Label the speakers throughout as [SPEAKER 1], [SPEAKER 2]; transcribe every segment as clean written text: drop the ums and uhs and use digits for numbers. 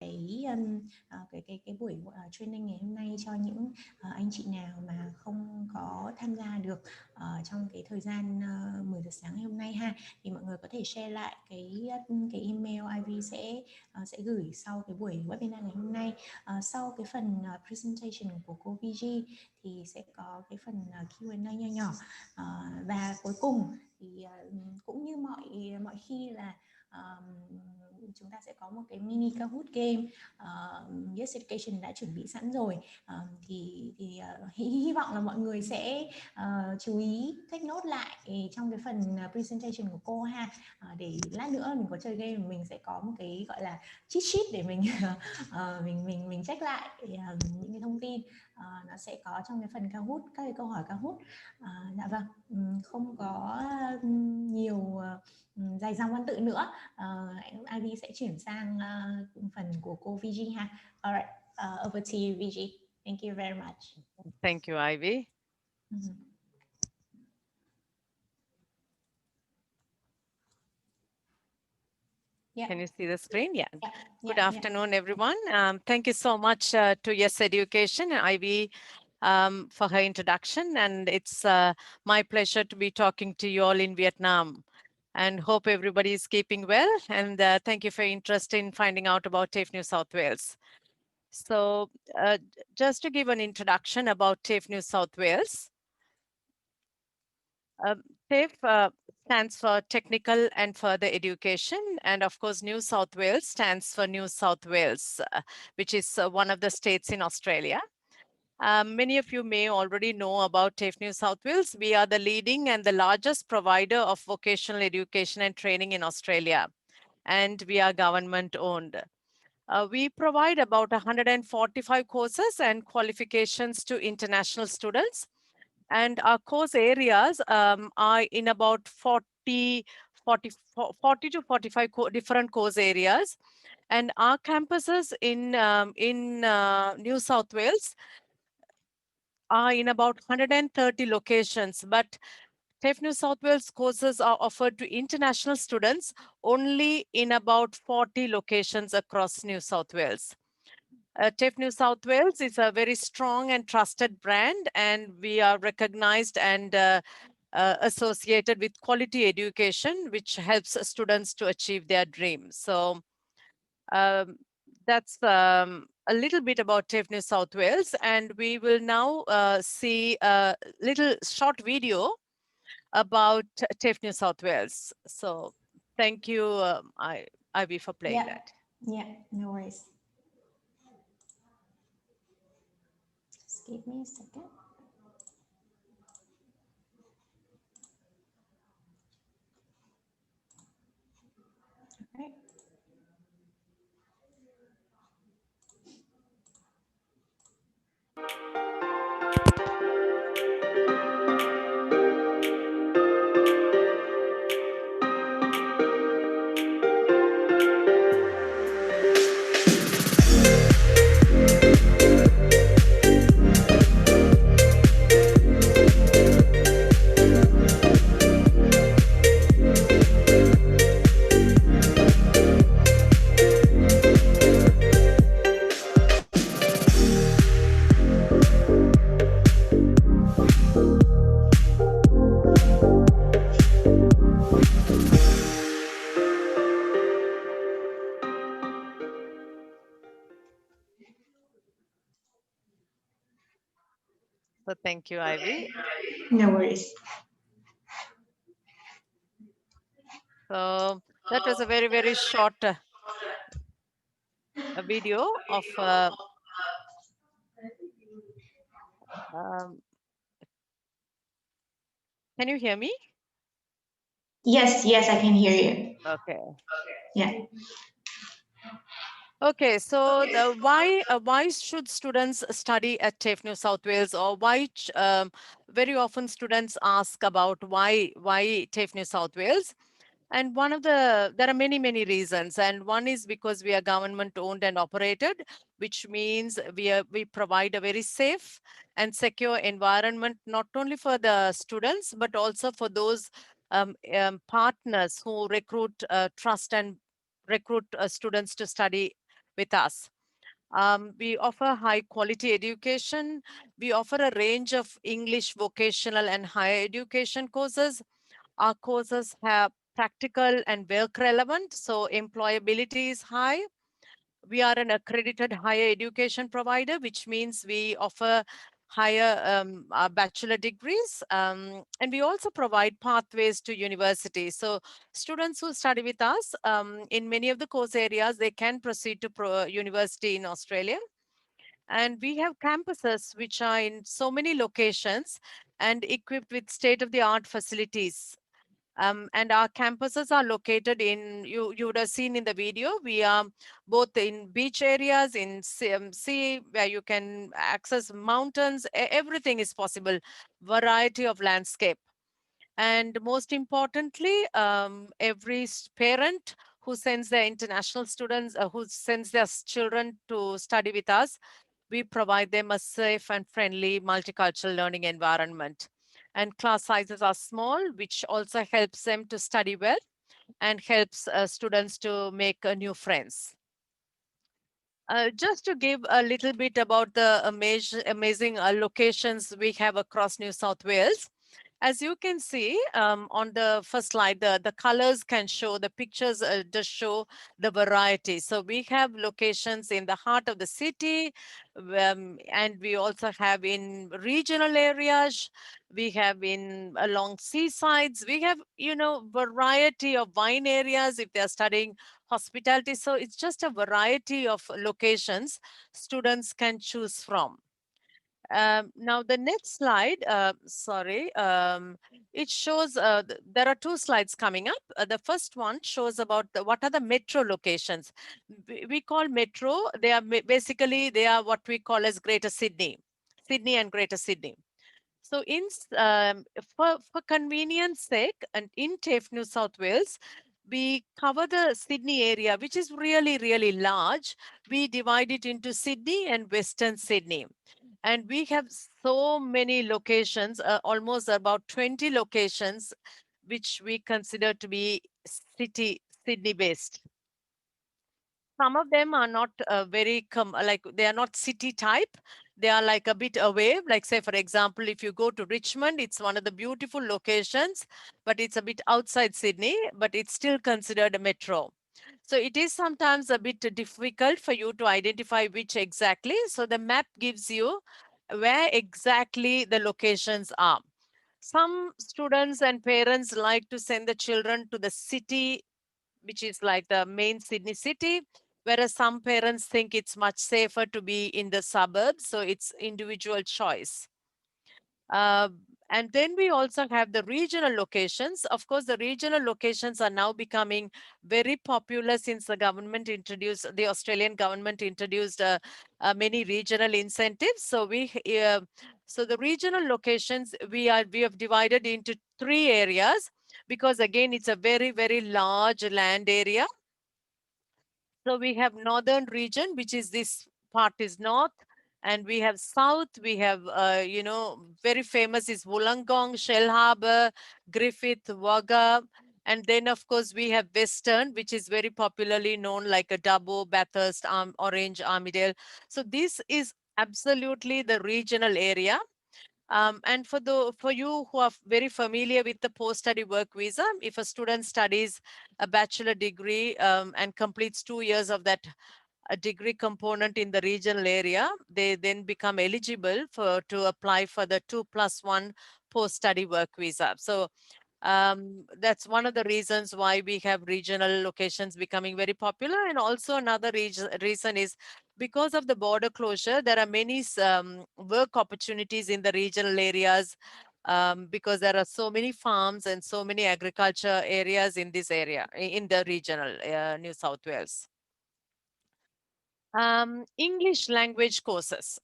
[SPEAKER 1] cái buổi training ngày hôm nay cho những anh chị nào mà không có tham gia được trong cái thời gian 10 giờ sáng ngày hôm nay ha, thì mọi người có thể share lại cái email Ivy sẽ gửi sau cái buổi webinar ngày hôm nay. Sau cái phần presentation của cô VG thì sẽ có cái phần Q&A nho nhỏ, và cuối cùng thì cũng như mọi khi là chúng ta sẽ có một cái mini Kahoot game. Yes Education đã chuẩn bị sẵn rồi, thì hy vọng là mọi người sẽ chú ý take note lại trong cái phần presentation của cô ha, để lát nữa mình có chơi game mình sẽ có một cái gọi là cheat sheet để mình mình check lại những cái thông tin nó sẽ có trong cái phần Kahoot, các cái câu hỏi Kahoot. Dạ vâng, không có nhiều dài dòng văn tự nữa. Ivy sẽ chuyển sang phần của cô VG ha. Alright, over to you, VG. Thank you very much.
[SPEAKER 2] Thank you, Ivy.
[SPEAKER 1] Yeah.
[SPEAKER 2] Can you see the screen? Yeah.
[SPEAKER 1] Yeah.
[SPEAKER 2] Good afternoon, everyone. Thank you so much to Yes Education and Ivy for her introduction. And it's my pleasure to be talking to you all in Vietnam. And hope everybody is keeping well. And thank you for your interest in finding out about TAFE New South Wales. So just to give an introduction about TAFE New South Wales. TAFE stands for Technical and Further Education. And of course, New South Wales stands for New South Wales, which is one of the states in Australia. Many of you may already know about TAFE New South Wales. We are the leading and the largest provider of vocational education and training in Australia, and we are government owned. We provide about 145 courses and qualifications to international students. And our course areas are in about 40 to 45 different course areas. And our campuses in New South Wales are in about 130 locations, but TAFE New South Wales courses are offered to international students only in about 40 locations across New South Wales. TAFE New South Wales is a very strong and trusted brand, and we are recognized and associated with quality education, which helps students to achieve their dreams. So that's a little bit about TAFE New South Wales, and we will now see a little short video about TAFE New South Wales. So thank you, Ivy, for playing that.
[SPEAKER 1] Yeah, no worries. Just give me a second. Okay.
[SPEAKER 2] So thank you, Ivy.
[SPEAKER 1] No worries.
[SPEAKER 2] So that was a very, very short a video of can you hear me?
[SPEAKER 1] Yes, I can hear you.
[SPEAKER 2] Okay.
[SPEAKER 1] Yeah.
[SPEAKER 2] Okay, so why should students study at TAFE New South Wales, or why very often students ask about why TAFE New South Wales? And there are many reasons, and one is because we are government owned and operated, which means we provide a very safe and secure environment, not only for the students, but also for those partners who recruit, trust and recruit students to study with us. We offer high quality education. We offer a range of English vocational and higher education courses. Our courses have practical and work relevant, so employability is high. We are an accredited higher education provider, which means we offer higher bachelor degrees, and we also provide pathways to university. So students who study with us in many of the course areas, they can proceed to university in Australia. And we have campuses which are in so many locations and equipped with state-of-the-art facilities. And our campuses are located in, you would have seen in the video, we are both in beach areas, in sea, where you can access mountains, everything is possible, variety of landscape. And most importantly, every parent who sends their international students, who sends their children to study with us, we provide them a safe and friendly multicultural learning environment. And class sizes are small, which also helps them to study well and helps students to make new friends. Just to give a little bit about the amazing locations we have across New South Wales. As you can see on the first slide, the colors can show, the pictures just show the variety. So we have locations in the heart of the city, and we also have in regional areas. We have in along seasides. We have, variety of wine areas if they're studying hospitality. So it's just a variety of locations students can choose from. Now the next slide, sorry, it shows, there are two slides coming up. The first one shows about what are the metro locations. We call metro, they are basically, they are what we call as Greater Sydney, Sydney and Greater Sydney. So for convenience sake, and in TAFE New South Wales, we cover the Sydney area, which is really, really large. We divide it into Sydney and Western Sydney. And we have so many locations, almost about 20 locations, which we consider to be Sydney based. Some of them are not very like they are not city type. They are like a bit away. Like say, for example, if you go to Richmond, it's one of the beautiful locations, but it's a bit outside Sydney, but it's still considered a metro. So it is sometimes a bit difficult for you to identify which exactly. So the map gives you where exactly the locations are. Some students and parents like to send the children to the city, which is like the main Sydney city, whereas some parents think it's much safer to be in the suburbs. So it's individual choice. Uh, and then we also have the regional locations. Of course, the regional locations are now becoming very popular since the Australian government introduced many regional incentives. So so the regional locations, we have divided into 3 areas because again, it's a very, very large land area. So we have northern region, which is this part is north, and we have south. We have, very famous is Wollongong, Shell Harbour, Griffith, Wagga. And then, of course, we have western, which is very popularly known like a Dubbo, Bathurst, Orange, Armidale. So this is absolutely the regional area. And for you who are very familiar with the post-study work visa, if a student studies a bachelor degree and completes 2 years of that a degree component in the regional area, they then become eligible to apply for the 2+1 post-study work visa. So that's one of the reasons why we have regional locations becoming very popular. And also another reason is because of the border closure, there are many work opportunities in the regional areas because there are so many farms and so many agriculture areas in this area, in the regional New South Wales. English language courses.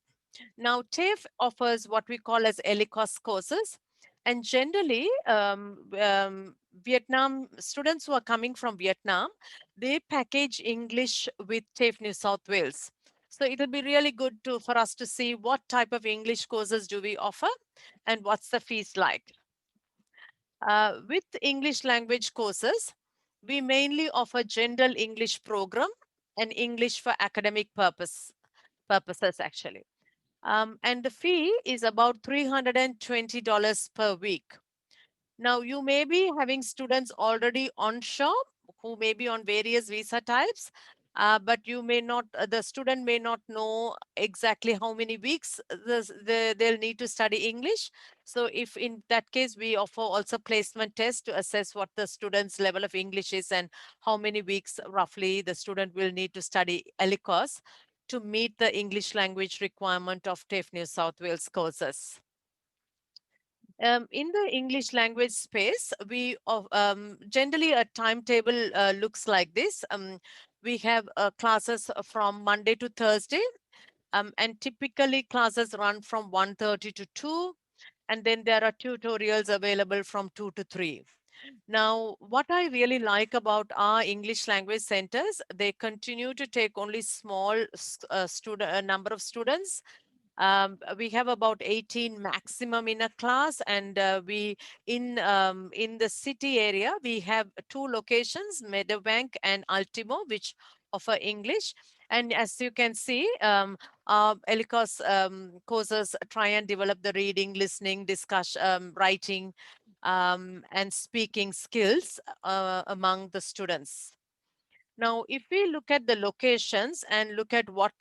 [SPEAKER 2] Now, TAFE offers what we call as ELICOS courses. And generally, Vietnam students who are coming from Vietnam, they package English with TAFE New South Wales. So it'll be really good for us to see what type of English courses do we offer and what's the fees like. With English language courses, we mainly offer general English program. and English for academic purposes actually. And the fee is about $320 per week. Now, you may be having students already onshore who may be on various visa types, but you may not, the student may not know exactly how many weeks they'll need to study English. So if in that case, we offer also placement tests to assess what the student's level of English is and how many weeks roughly the student will need to study ELICOS to meet the English language requirement of TAFE New South Wales courses. In the English language space, we generally a timetable looks like this. We have classes from Monday to Thursday, and typically classes run from 1:30 to 2, and then there are tutorials available from 2 to 3. Now, what I really like about our English language centers, they continue to take only small student number of students. We have about 18 maximum in a class, and we in the city area we have two locations, Meadowbank and Ultimo, which offer English. And as you can see, ELICOS courses try and develop the reading, listening, discussion, writing, and speaking skills among the students. Now, if we look at the locations and look at what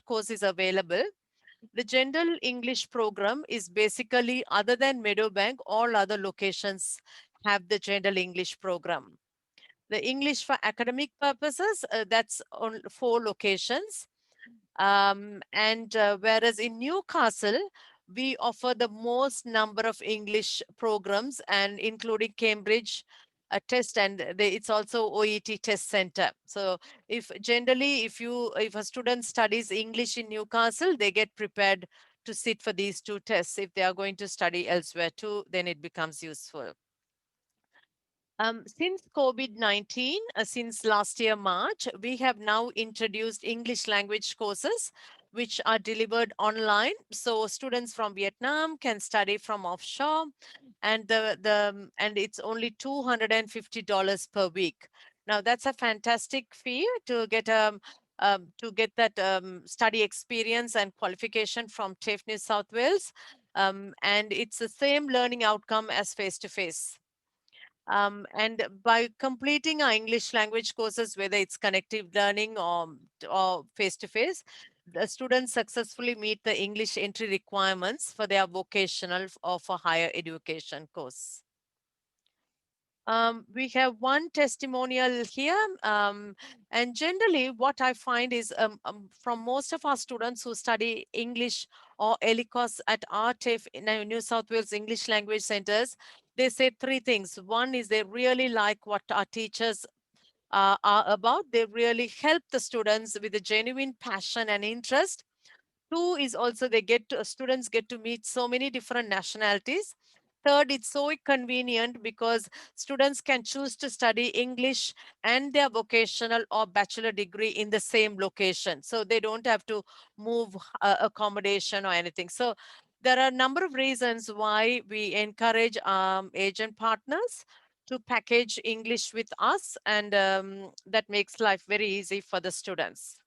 [SPEAKER 2] course is available, the general English program is basically, other than Meadowbank, all other locations have the general English program. The English for academic purposes, that's on 4 locations. And whereas in Newcastle, we offer the most number of English programs, and including Cambridge test, and it's also OET test center. So if generally, if a student studies English in Newcastle, they get prepared to sit for these 2 tests. If they are going to study elsewhere too, then it becomes useful. Since COVID-19, since last year, March, we have now introduced English language courses, which are delivered online. So students from Vietnam can study from offshore, and and it's only $250 per week. Now that's a fantastic fee to get that study experience and qualification from TAFE New South Wales. And it's the same learning outcome as face-to-face. And by completing our English language courses, whether it's connective learning or face-to-face, the students successfully meet the English entry requirements for their vocational or for higher education course. We have one testimonial here. And generally, what I find is from most of our students who study English or ELICOS at our TAFE in New South Wales English Language Centers, they say 3 things. One is they really like what our teachers are about. They really help the students with a genuine passion and interest. 2 is also students get to meet so many different nationalities. Third, it's so convenient because students can choose to study English and their vocational or bachelor degree in the same location. So they don't have to move accommodation or anything. So there are a number of reasons why we encourage agent partners to package English with us, and that makes life very easy for the students.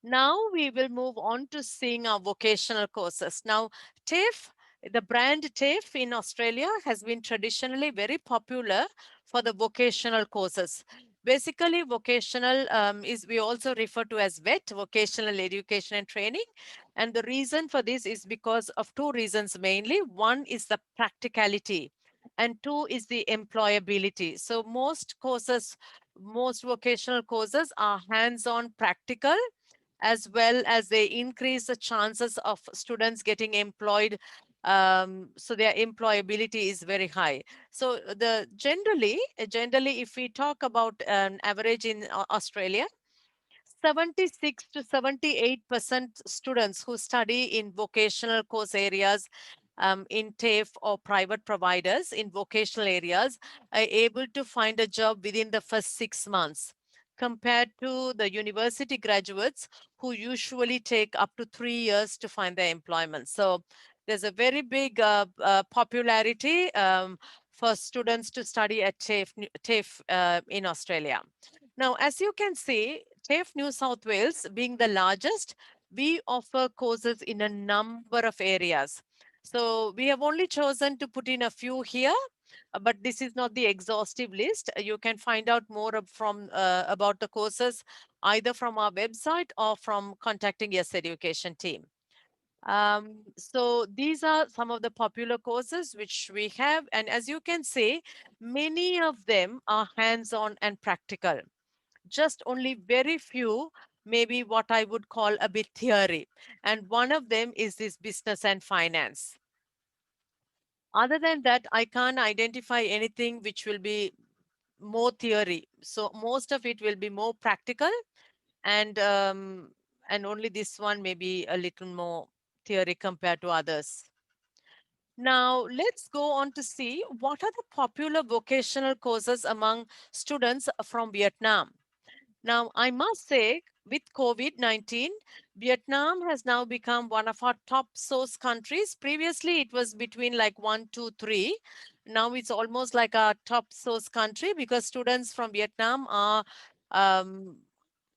[SPEAKER 2] Now we will move on to seeing our vocational courses. Now, TAFE, the brand TAFE in Australia has been traditionally very popular for the vocational courses. Basically, vocational is we also refer to as VET, vocational education and training. And the reason for this is because of 2 reasons mainly. One is the practicality, and 2 is the employability. So most vocational courses are hands-on practical, as well as they increase the chances of students getting employed. So their employability is very high. So generally, if we talk about an average in Australia, 76 to 78% students who study in vocational course areas, in TAFE or private providers in vocational areas, are able to find a job within the first 6 months, compared to the university graduates who usually take up to 3 years to find their employment. So there's a very big popularity for students to study at TAFE in Australia. Now, as you can see, TAFE New South Wales being the largest, we offer courses in a number of areas. So we have only chosen to put in a few here, but this is not the exhaustive list. You can find out more from about the courses either from our website or from contacting Yes Education team. So these are some of the popular courses which we have, and as you can see, many of them are hands-on and practical. Just only very few, maybe what I would call a bit theory. And one of them is this business and finance. Other than that, I can't identify anything which will be more theory. So most of it will be more practical, and only this one may be a little more theory compared to others. Now, let's go on to see what are the popular vocational courses among students from Vietnam. Now, I must say, with COVID-19, Vietnam has now become one of our top source countries. Previously, it was between like 1, 2, 3. Now it's almost like a top source country because students from Vietnam um,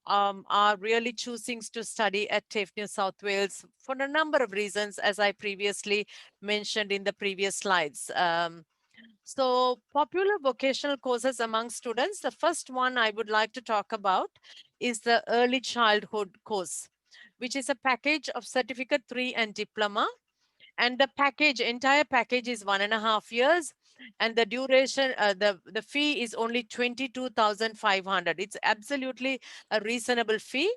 [SPEAKER 2] are really choosing to study at TAFE New South Wales for a number of reasons, as I previously mentioned in the previous slides. So popular vocational courses among students, the first one I would like to talk about is the early childhood course, which is a package of certificate 3 and diploma. And the entire package is 1.5 years. And the duration, the fee is only 22,500. It's absolutely a reasonable fee.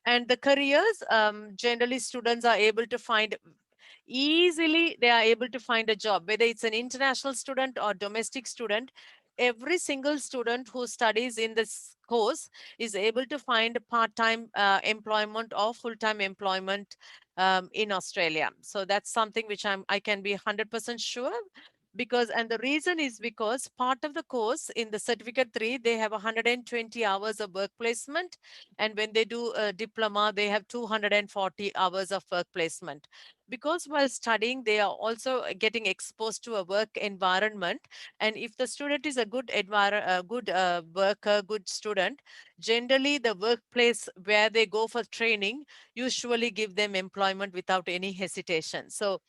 [SPEAKER 2] And the careers, generally students are able to find easily, they are able to find a job, whether it's an international student or domestic student. Every single student who studies in this course is able to find part-time employment or full-time employment in Australia. So that's something which I can be 100% sure, because, and the reason is because part of the course in the certificate 3, they have 120 hours of work placement, and when they do a diploma, they have 240 hours of work placement. Because while studying, they are also getting exposed to a work environment. And if the student is a good worker, good student, generally the workplace where they go for training usually give them employment without any hesitation. So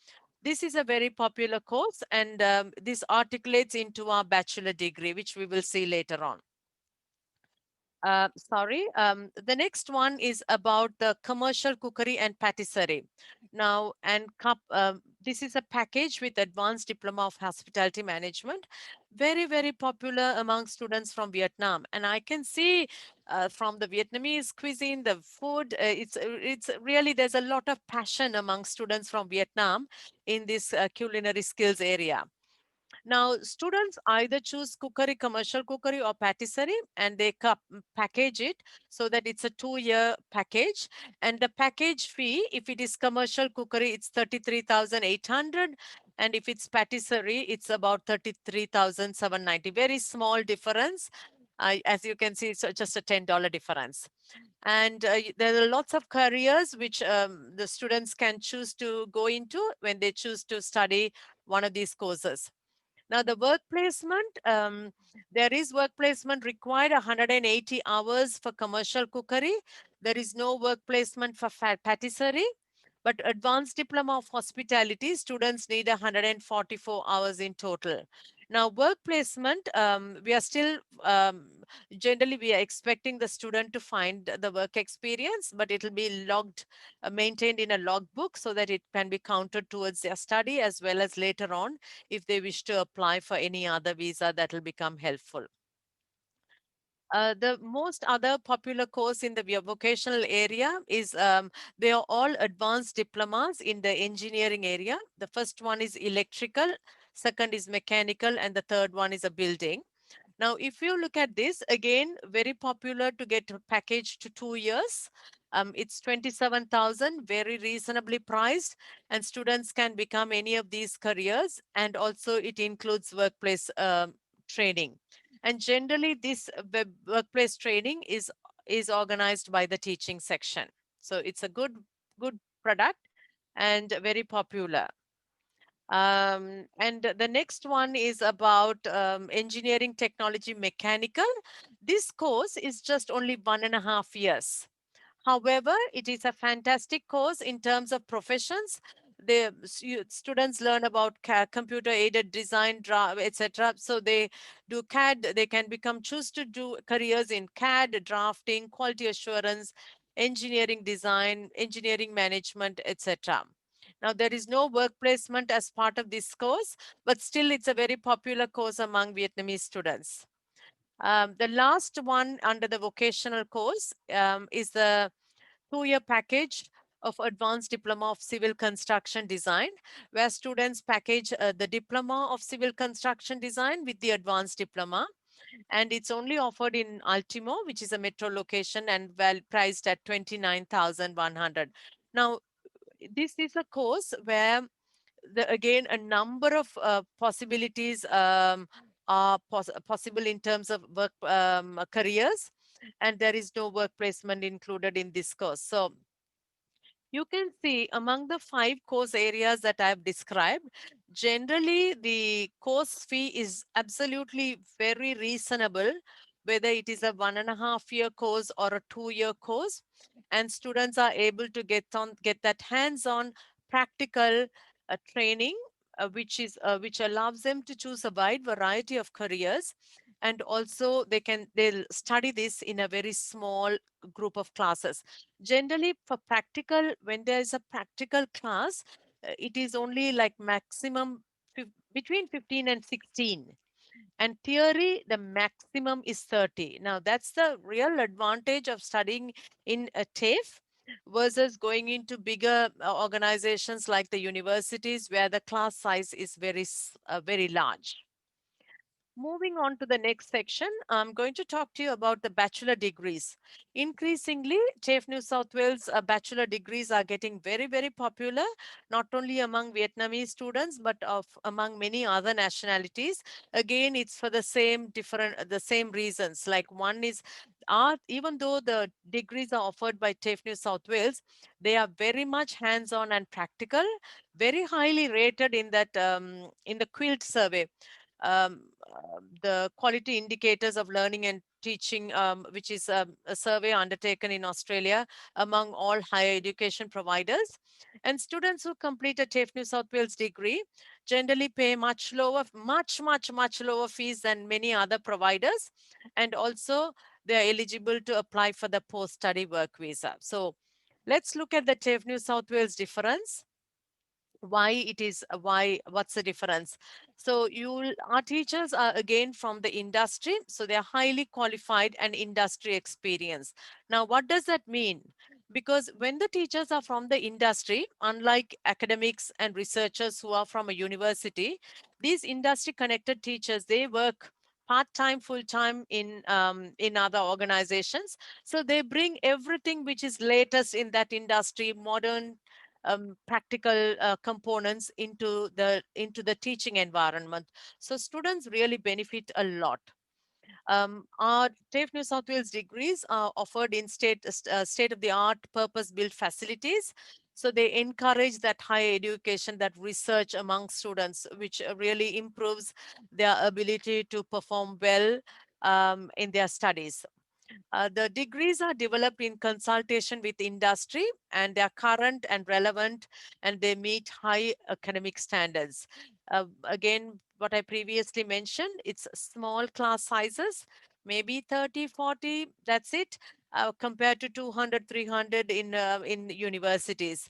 [SPEAKER 2] this is a very popular course, and this articulates into our bachelor degree, which we will see later on. Sorry. The next one is about the commercial cookery and patisserie. Now, this is a package with advanced diploma of hospitality management, very, very popular among students from Vietnam. And I can see from the Vietnamese cuisine, the food, it's really, there's a lot of passion among students from Vietnam in this culinary skills area. Now, students either choose cookery, commercial cookery, or patisserie, and they package it so that it's a 2-year package. And the package fee, if it is commercial cookery, it's 33,800. And if it's patisserie, it's about 33,790. Very small difference. As you can see, it's just a $10 difference. And there are lots of careers which the students can choose to go into when they choose to study one of these courses. Now, the work placement, there is work placement required 180 hours for commercial cookery. There is no work placement for patisserie, but advanced diploma of hospitality, students need 144 hours in total. Now, work placement, we are still, generally, we are expecting the student to find the work experience, but it will be maintained in a logbook so that it can be counted towards their study, as well as later on, if they wish to apply for any other visa, that will become helpful. The most other popular course in the vocational area is, they are all advanced diplomas in the engineering area. The first one is electrical, second is mechanical, and the third one is a building. Now, if you look at this, again, very popular to get a package to 2 years. It's 27,000, very reasonably priced, and students can become any of these careers. And also it includes workplace training. And generally this workplace training is organized by the teaching section. So it's a good product and very popular. And the next one is about engineering technology mechanical. This course is just only 1.5 years. However, it is a fantastic course in terms of professions. The students learn about computer-aided design, etc. So they do CAD. They can choose to do careers in CAD, drafting, quality assurance, engineering design, engineering management, etc. Now, there is no work placement as part of this course, but still it's a very popular course among Vietnamese students. The last one under the vocational course is the 2-year package of Advanced Diploma of Civil Construction Design, where students package the Diploma of Civil Construction Design with the Advanced Diploma. And it's only offered in Ultimo, which is a metro location, and well priced at 29,100. Now, this is a course where again a number of possibilities are possible in terms of work careers, and there is no work placement included in this course. So you can see among the 5 course areas that I've described, generally the course fee is absolutely very reasonable, whether it is a 1.5-year course or a 2-year course, and students are able to get that hands-on practical training, which allows them to choose a wide variety of careers, and also they'll study this in a very small group of classes. Generally, for practical, when there is a practical class, it is only like maximum between 15 and 16. And theory, the maximum is 30. Now, that's the real advantage of studying in a TAFE versus going into bigger organizations like the universities, where the class size is very large. Moving on to the next section, I'm going to talk to you about the bachelor degrees. Increasingly, TAFE New South Wales bachelor degrees are getting very popular, not only among Vietnamese students, but among many other nationalities. Again, it's for the same reasons. Like one is even though the degrees are offered by TAFE New South Wales, they are very much hands-on and practical, very highly rated in the Quilt survey. The quality indicators of learning and teaching, which is a survey undertaken in Australia among all higher education providers. And students who complete a TAFE New South Wales degree generally pay much lower fees than many other providers. And also, they are eligible to apply for the post-study work visa. So let's look at the TAFE New South Wales difference. What's the difference? So our teachers are again from the industry, so they're highly qualified and industry experienced. Now, what does that mean? Because when the teachers are from the industry, unlike academics and researchers who are from a university, these industry connected teachers, they work part-time, full-time in other organizations. So they bring everything which is latest in that industry, modern practical components into the teaching environment. So students really benefit a lot. Our TAFE New South Wales degrees are offered in state-of-the-art purpose-built facilities. So they encourage that higher education, that research among students, which really improves their ability to perform well in their studies. The degrees are developed in consultation with industry, and they are current and relevant, and they meet high academic standards. Again, what I previously mentioned, it's small class sizes, maybe 30, 40, that's it, compared to 200, 300 in universities.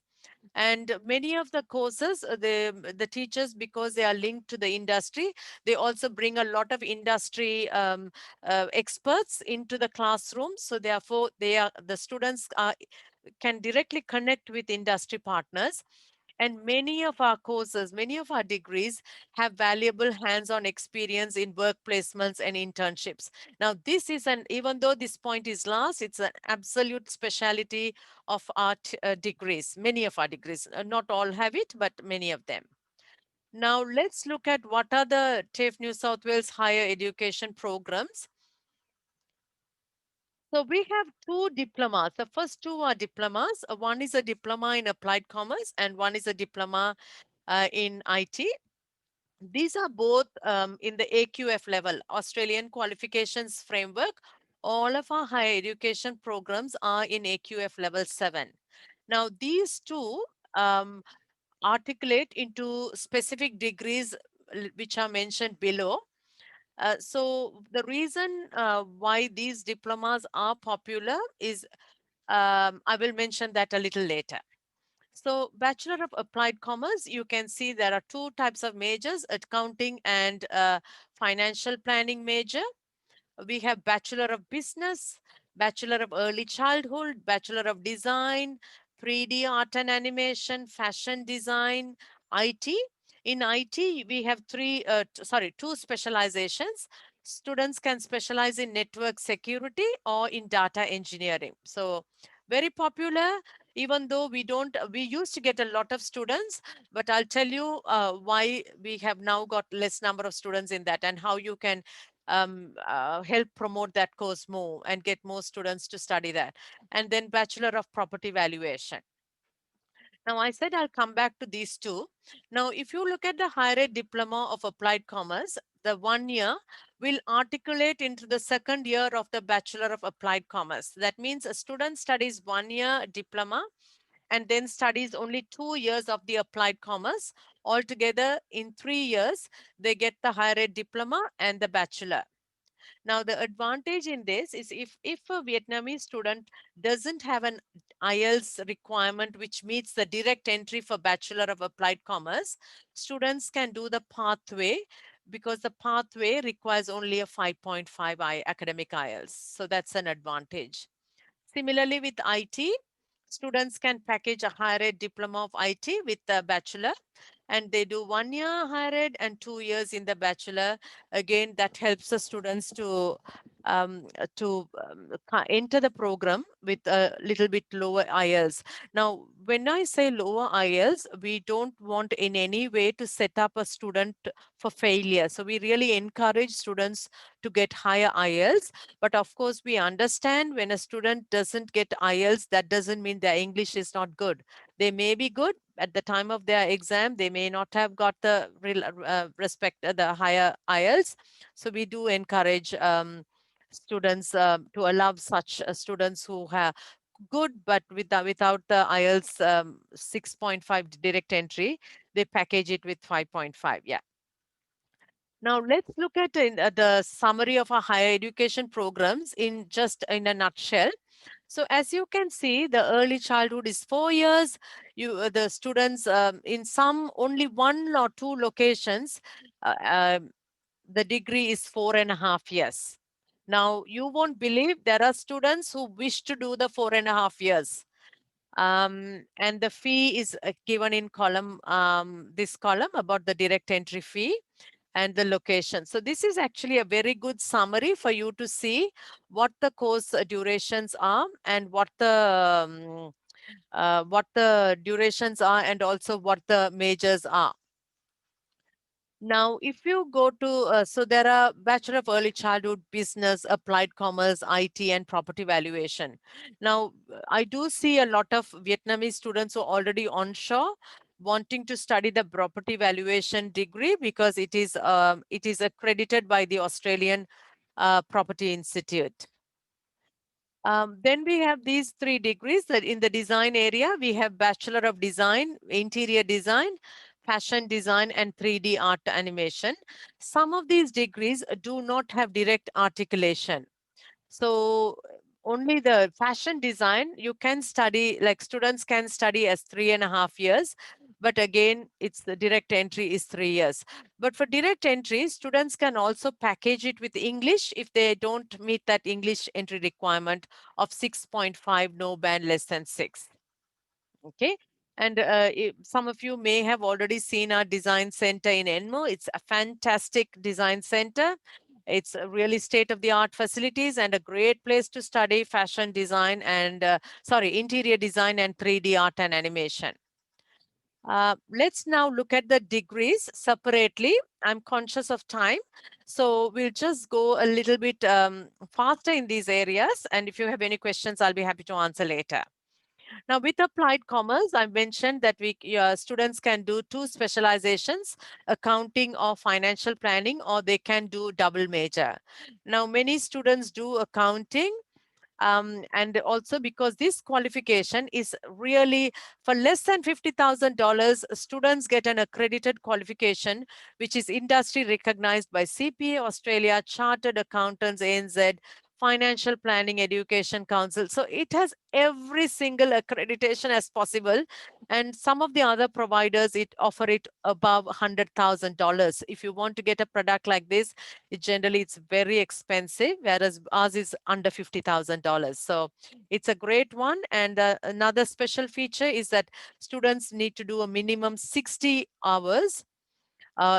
[SPEAKER 2] And many of the courses, the teachers, because they are linked to the industry, they also bring a lot of industry experts into the classroom. So therefore, the students can directly connect with industry partners. And many of our courses, many of our degrees have valuable hands-on experience in work placements and internships. Now, even though this point is last, it's an absolute specialty of our degrees, many of our degrees. Not all have it, but many of them. Now, let's look at what are the TAFE New South Wales higher education programs. So we have 2 diplomas. The first 2 are diplomas. One is a diploma in applied commerce, and one is a diploma in IT. These are both in the AQF level, Australian Qualifications Framework. All of our higher education programs are in AQF level 7. Now, these two articulate into specific degrees which are mentioned below. So the reason why these diplomas are popular is, I will mention that a little later. So Bachelor of Applied Commerce, you can see there are two types of majors, accounting and financial planning major. We have Bachelor of Business, Bachelor of Early Childhood, Bachelor of Design, 3D Art and Animation, Fashion Design, IT. In IT, we have two specializations. Students can specialize in network security or in data engineering. So very popular, even though we used to get a lot of students, but I'll tell you why we have now got less number of students in that and how you can help promote that course more and get more students to study that. And then Bachelor of Property Valuation. Now, I said I'll come back to these two. Now, if you look at the higher ed diploma of applied commerce, the 1 year will articulate into the second year of the Bachelor of Applied Commerce. That means a student studies 1 year diploma and then studies only 2 years of the applied commerce. Altogether, in 3 years, they get the higher ed diploma and the bachelor. Now, the advantage in this is if a Vietnamese student doesn't have an IELTS requirement which meets the direct entry for Bachelor of Applied Commerce, students can do the pathway because the pathway requires only a 5.5 academic IELTS. So that's an advantage. Similarly, with IT, students can package a higher ed diploma of IT with the bachelor, and they do 1 year higher ed and 2 years in the bachelor. Again, that helps the students to enter the program with a little bit lower IELTS. Now, when I say lower IELTS, we don't want in any way to set up a student for failure. So we really encourage students to get higher IELTS. But of course, we understand when a student doesn't get IELTS, that doesn't mean their English is not good. They may be good at the time of their exam. They may not have got the the higher IELTS. So we do encourage students to allow such students who have good, but without the IELTS 6.5 direct entry, they package it with 5.5. Yeah. Now let's look at the summary of our higher education programs in just in a nutshell. So as you can see, the early childhood is 4 years. The students in some only 1 or 2 locations, uh, um, the degree is 4.5 years. Now you won't believe there are students who wish to do the 4.5 years. And the fee is given in this column about the direct entry fee and the location. So this is actually a very good summary for you to see what the course durations are and what the durations are and also what the majors are. Now, if you go to, so there are Bachelor of Early Childhood, Business, Applied Commerce, IT, and Property Valuation. Now, I do see a lot of Vietnamese students who are already onshore wanting to study the property valuation degree because it is accredited by the Australian Property Institute. Then we have these 3 degrees that in the design area, we have Bachelor of Design, Interior Design, Fashion Design, and 3D Art Animation. Some of these degrees do not have direct articulation. So only the fashion design you can study, like students can study as 3.5 years. But again, it's the direct entry is 3 years. But for direct entry, students can also package it with English if they don't meet that English entry requirement of 6.5, no band less than 6. Okay. And some of you may have already seen our design center in Enmo. It's a fantastic design center. It's a really state-of-the-art facilities and a great place to study fashion design and, interior design and 3D art and animation. Let's now look at the degrees separately. I'm conscious of time, so we'll just go a little bit faster in these areas. And if you have any questions, I'll be happy to answer later. Now, with applied commerce, I mentioned that students can do two specializations, accounting or financial planning, or they can do double major. Now, many students do accounting, and also because this qualification is really for less than $50,000, students get an accredited qualification, which is industry recognized by CPA Australia, Chartered Accountants ANZ, Financial Planning Education Council. So it has every single accreditation as possible. And some of the other providers, it offer it above $100,000. If you want to get a product like this, it's very expensive, whereas ours is under $50,000. So it's a great one. And another special feature is that students need to do a minimum 60 hours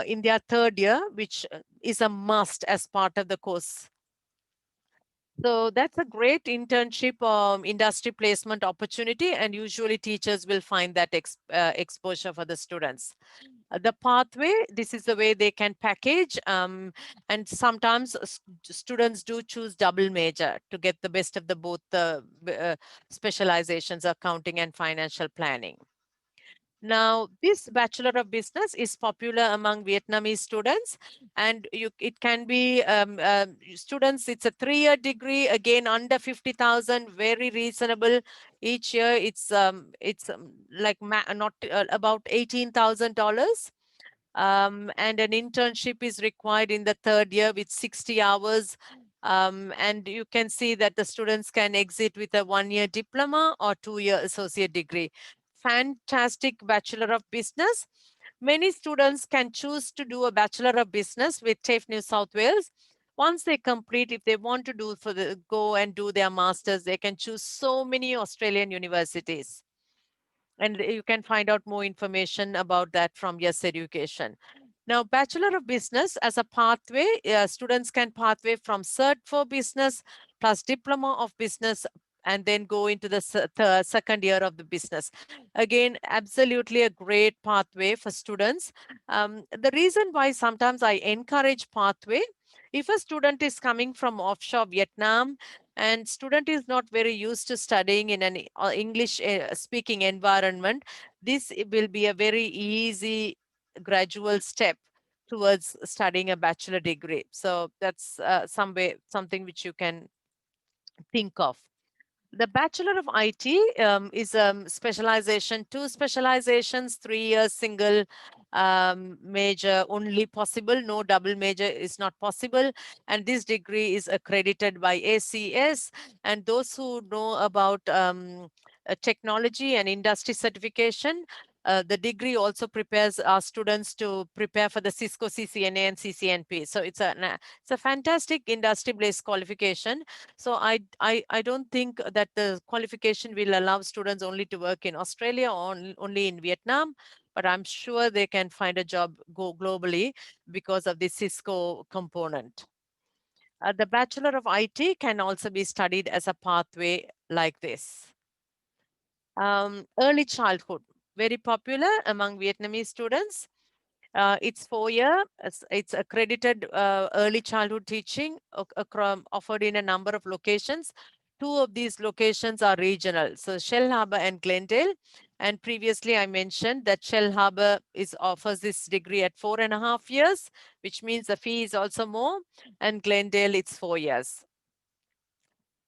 [SPEAKER 2] in their third year, which is a must as part of the course. So that's a great internship industry placement opportunity, and usually teachers will find that exposure for the students. The pathway, this is the way they can package, and sometimes students do choose double major to get the best of the both the specializations, accounting and financial planning. Now, this Bachelor of Business is popular among Vietnamese students, and it can be students. It's a 3-year degree, again under 50,000, very reasonable. Each year, it's like not about $18,000. And an internship is required in the third year with 60 hours. And you can see that the students can exit with a 1-year diploma or 2-year associate degree. Fantastic Bachelor of Business. Many students can choose to do a Bachelor of Business with TAFE New South Wales. Once they complete, if they want to go and do their masters, they can choose so many Australian universities. And you can find out more information about that from Yes Education. Now, Bachelor of Business as a pathway, students can pathway from Cert for Business plus Diploma of Business, and then go into the second year of the business. Again, absolutely a great pathway for students. The reason why sometimes I encourage pathway, if a student is coming from offshore Vietnam and student is not very used to studying in an English speaking environment, this will be a very easy gradual step towards studying a bachelor degree. So that's something which you can think of. The Bachelor of IT is specialization, 2 specializations, 3 years single major only possible. No double major is not possible. And this degree is accredited by ACS. And those who know about technology and industry certification, the degree also prepares our students to prepare for the Cisco CCNA and CCNP. So it's a fantastic industry-based qualification. So I don't think that the qualification will allow students only to work in Australia or only in Vietnam, but I'm sure they can find a job go globally because of the Cisco component. The Bachelor of IT can also be studied as a pathway like this. Early childhood, very popular among Vietnamese students. It's 4-year. It's accredited early childhood teaching offered in a number of locations. 2 of these locations are regional, so Shell Harbour and Glendale. And previously I mentioned that Shell Harbour offers this degree at 4.5 years, which means the fee is also more, and Glendale it's 4 years.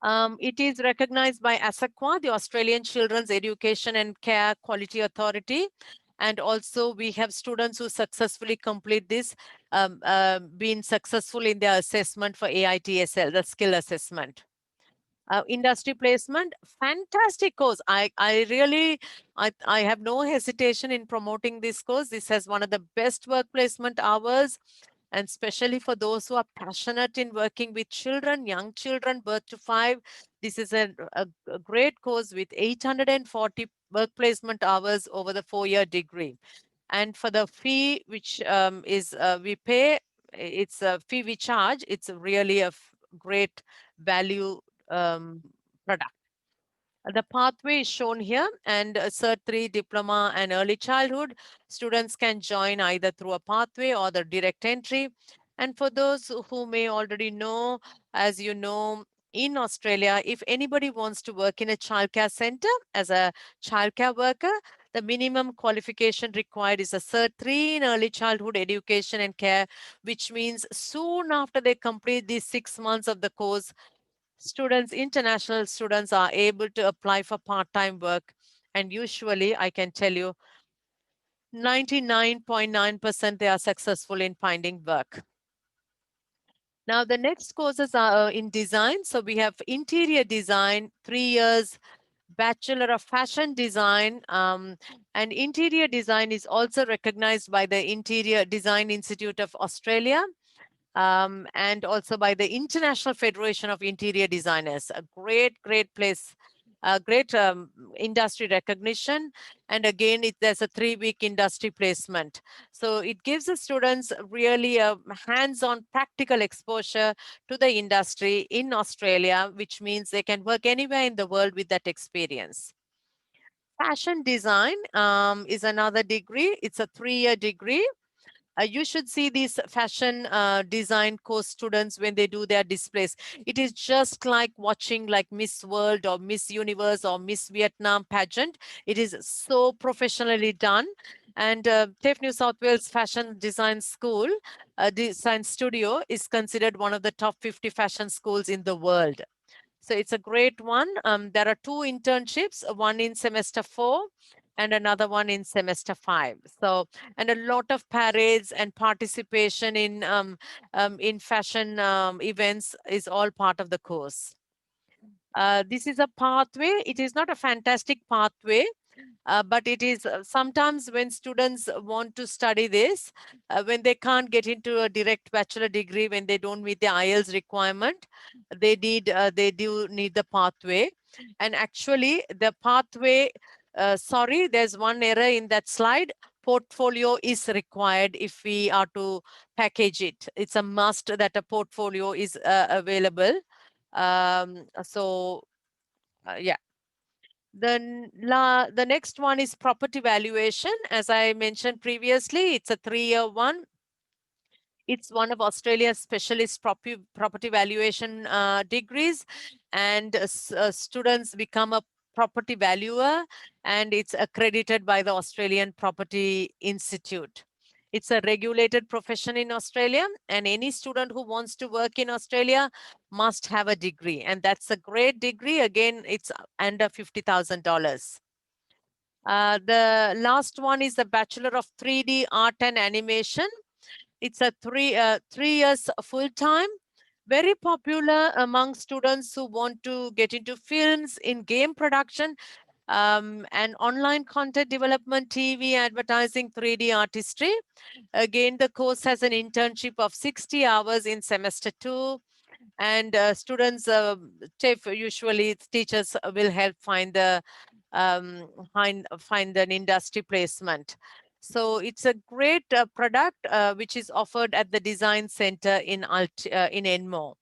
[SPEAKER 2] It is recognized by ASAQA, the Australian Children's Education and Care Quality Authority. And also we have students who successfully complete this, been successful in their assessment for AITSL, the skill assessment. Industry placement, fantastic course. I have no hesitation in promoting this course. This has one of the best work placement hours, and especially for those who are passionate in working with children, young children, birth to 5. This is a great course with 840 work placement hours over the 4-year degree. And for the fee, which we pay, it's a fee we charge, it's really a great value product. The pathway is shown here, and Cert 3 Diploma and Early Childhood, students can join either through a pathway or the direct entry. And for those who may already know, as you know, in Australia, if anybody wants to work in a childcare center as a childcare worker, the minimum qualification required is a Cert 3 in early childhood education and care, which means soon after they complete these 6 months of the course, students, international students, are able to apply for part-time work. And usually, I can tell you, 99.9% they are successful in finding work. Now, the next courses are in design. So we have interior design, 3 years, Bachelor of Fashion Design, and interior design is also recognized by the Interior Design Institute of Australia. And also by the International Federation of Interior Designers. A great place, a great industry recognition. And again, there's a 3-week industry placement. So it gives the students really a hands-on practical exposure to the industry in Australia, which means they can work anywhere in the world with that experience. Fashion design is another degree. It's a 3-year degree. You should see these fashion design course students when they do their displays. It is just like watching like Miss World or Miss Universe or Miss Vietnam pageant. It is so professionally done. And TAFE New South Wales Fashion Design School, Design Studio, is considered one of the top 50 fashion schools in the world. So it's a great one. There are 2 internships, one in semester 4 and another one in semester 5. So, and a lot of parades and participation in fashion events is all part of the course. This is a pathway. It is not a fantastic pathway, but it is sometimes when students want to study this, when they can't get into a direct bachelor degree, when they don't meet the IELTS requirement, they do need the pathway. And actually, the pathway, sorry, there's one error in that slide. Portfolio is required if we are to package it. It's a must that a portfolio is available. Yeah. The next one is property valuation. As I mentioned previously, it's a 3-year one. It's one of Australia's specialist property valuation degrees, and students become a property valuer, and it's accredited by the Australian Property Institute. It's a regulated profession in Australia, and any student who wants to work in Australia must have a degree, and that's a great degree. Again, it's under $50,000. The last one is the Bachelor of 3D Art and Animation. It's a 3 years full time, very popular among students who want to get into films, in game production, and online content development, TV, advertising, 3D artistry. Again, the course has an internship of 60 hours in semester 2. And students, usually teachers will help find an industry placement. So it's a great product which is offered at the Design Center in Enmo.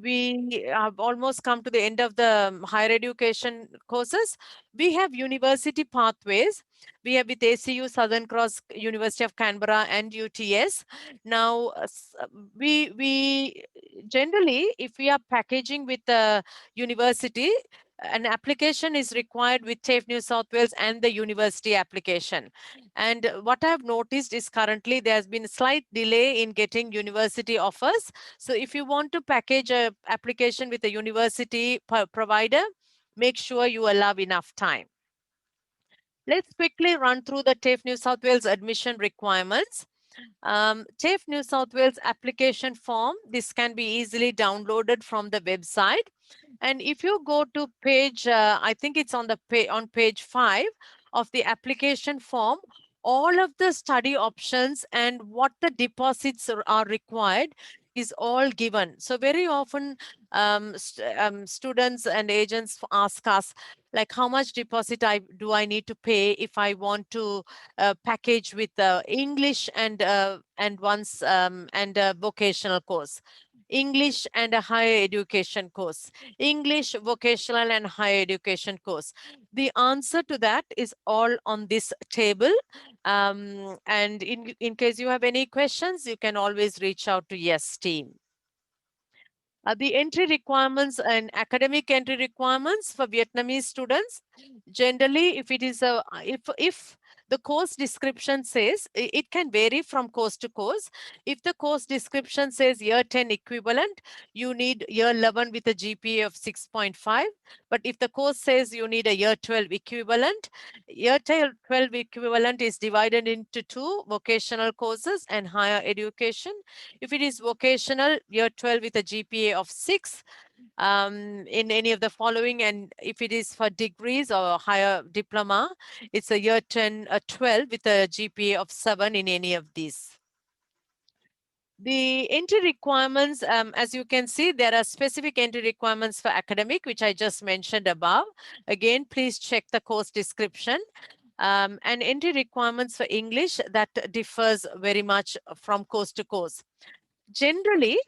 [SPEAKER 2] We have almost come to the end of the higher education courses. We have university pathways. We have with ACU, Southern Cross, University of Canberra, and UTS. Now, we generally, if we are packaging with the university, an application is required with TAFE New South Wales and the university application. And what I've noticed is currently there has been a slight delay in getting university offers. So if you want to package a application with a university provider, make sure you allow enough time. Let's quickly run through the TAFE New South Wales admission requirements. TAFE New South Wales application form, this can be easily downloaded from the website. And if you go to page, I think it's on page 5 of the application form, all of the study options and what the deposits are required is all given. So very often students and agents ask us, like, how much deposit do I need to pay if I want to package with English and a vocational course, English and a higher education course, English, vocational and higher education course. The answer to that is all on this table. And in case you have any questions, you can always reach out to Yes team. The entry requirements and academic entry requirements for Vietnamese students, generally, if it is a if the course description says, it can vary from course to course. If the course description says year 10 equivalent, you need year 11 with a GPA of 6.5. But if the course says you need a year 12 equivalent, year 12 equivalent is divided into two: vocational courses and higher education. If it is vocational, year 12 with a GPA of 6 in any of the following, and if it is for degrees or higher diploma, it's a year 10, 12 with a GPA of 7 in any of these. The entry requirements, as you can see, there are specific entry requirements for academic, which I just mentioned above. Again, please check the course description. And entry requirements for English, that differs very much from course to course. Generally,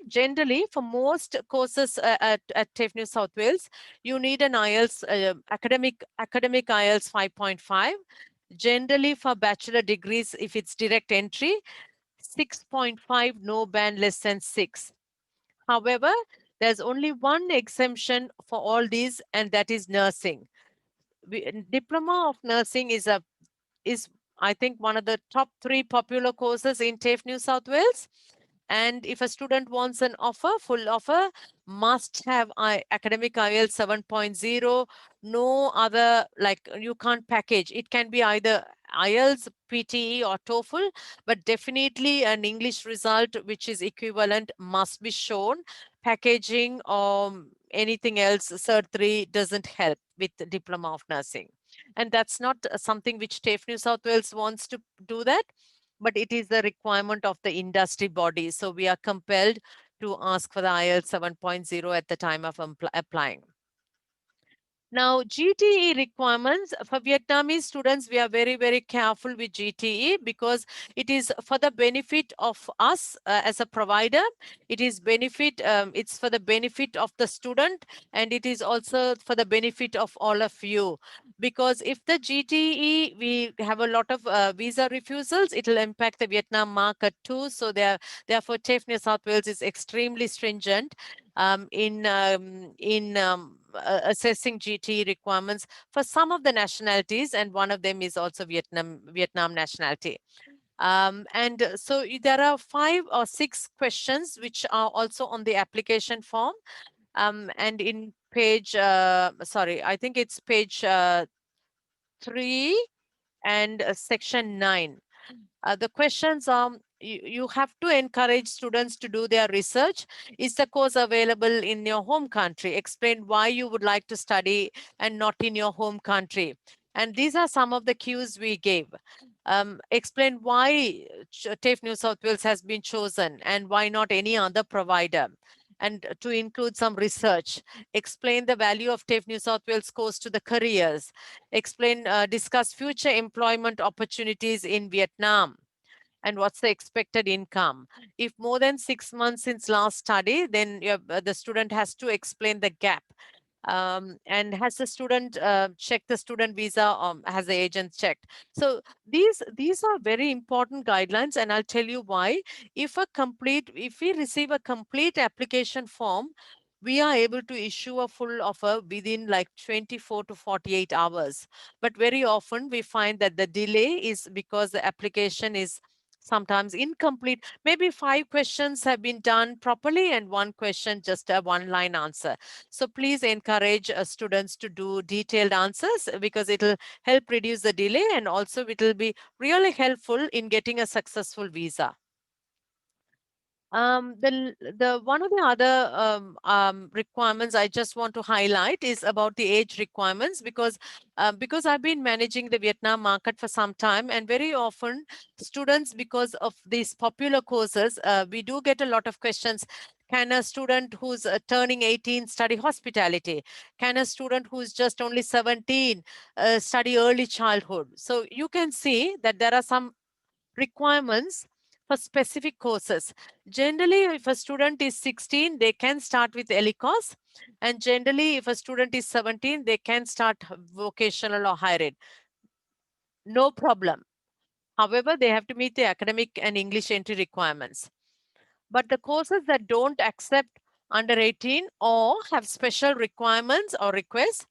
[SPEAKER 2] for most courses at TAFE New South Wales, you need an IELTS academic IELTS 5.5. Generally, for bachelor degrees, if it's direct entry, 6.5, no band less than 6. However, there's only one exemption for all these, and that is nursing. Diploma of nursing is I think one of the top 3 popular courses in TAFE New South Wales. And if a student wants an offer, full offer, must have academic IELTS 7.0. No other, like, you can't package. It can be either IELTS, PTE, or TOEFL, but definitely an English result which is equivalent must be shown. Packaging or anything else, Cert 3, doesn't help with the Diploma of Nursing. And that's not something which TAFE New South Wales wants to do that, but it is the requirement of the industry body. So we are compelled to ask for the IELTS 7.0 at the time of applying. Now, GTE requirements for Vietnamese students, we are very, very careful with GTE because it is for the benefit of us as a provider. It is it's for the benefit of the student, and it is also for the benefit of all of you. Because if the GTE, we have a lot of visa refusals, it will impact the Vietnam market too. So therefore, TAFE New South Wales is extremely stringent in assessing GT requirements for some of the nationalities, and one of them is also Vietnam nationality. So there are 5 or 6 questions which are also on the application form. And in page, I think it's page 3 and section 9. The questions are, you have to encourage students to do their research. Is the course available in your home country? Explain why you would like to study and not in your home country. And these are some of the cues we gave. Explain why TAFE New South Wales has been chosen and why not any other provider. And to include some research. Explain the value of TAFE New South Wales course to the careers. Discuss future employment opportunities in Vietnam and what's the expected income. If more than 6 months since last study, then the student has to explain the gap. And has the student checked the student visa? Has the agent checked? So these are very important guidelines, and I'll tell you why. If we receive a complete application form, we are able to issue a full offer within like 24 to 48 hours. But very often we find that the delay is because the application is sometimes incomplete. Maybe 5 questions have been done properly and 1 question just a 1-line answer. So please encourage students to do detailed answers because it will help reduce the delay, and also it will be really helpful in getting a successful visa. The one of the other requirements I just want to highlight is about the age requirements, because I've been managing the Vietnam market for some time, and very often students, because of these popular courses, we do get a lot of questions. Can a student who's turning 18 study hospitality? Can a student who's just only 17 study early childhood? So you can see that there are some requirements for specific courses. Generally, if a student is 16, they can start with ELICOS. And generally, if a student is 17, they can start vocational or higher ed. No problem. However, they have to meet the academic and English entry requirements. But the courses that don't accept under 18 or have special requirements or requests,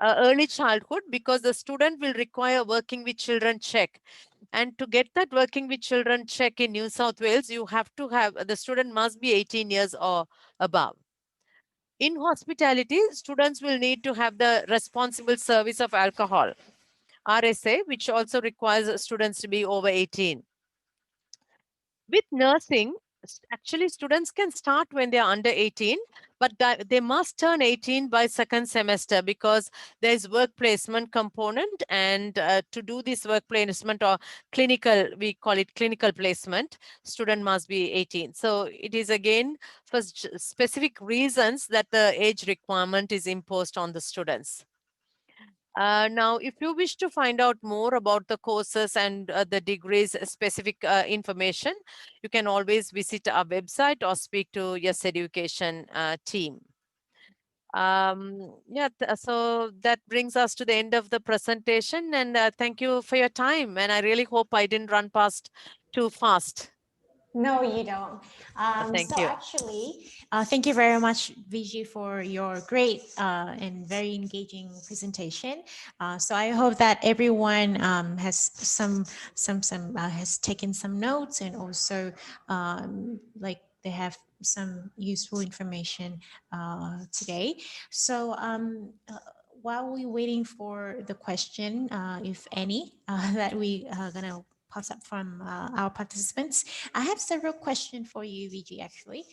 [SPEAKER 2] early childhood, because the student will require working with children check. And to get that working with children check in New South Wales, you have to have, the student must be 18 years or above. In hospitality, students will need to have the responsible service of alcohol, RSA, which also requires students to be over 18. With nursing, actually students can start when they are under 18, but they must turn 18 by second semester, because there is work placement component, and to do this work placement or clinical, we call it clinical placement, student must be 18. So it is again for specific reasons that the age requirement is imposed on the students. Now, if you wish to find out more about the courses and the degrees specific information, you can always visit our website or speak to Yes Education team. Yeah, so that brings us to the end of the presentation, and thank you for your time. And I really hope I didn't run past too fast.
[SPEAKER 1] No, you don't.
[SPEAKER 2] Thank
[SPEAKER 1] So
[SPEAKER 2] you.
[SPEAKER 1] actually, thank you very much, Viji, for your great and very engaging presentation. So I hope that everyone has has taken some notes, and also like they have some useful information today. So while we're waiting for the question, if any, that we are gonna pass up from our participants, I have several questions for you, Vijay, actually.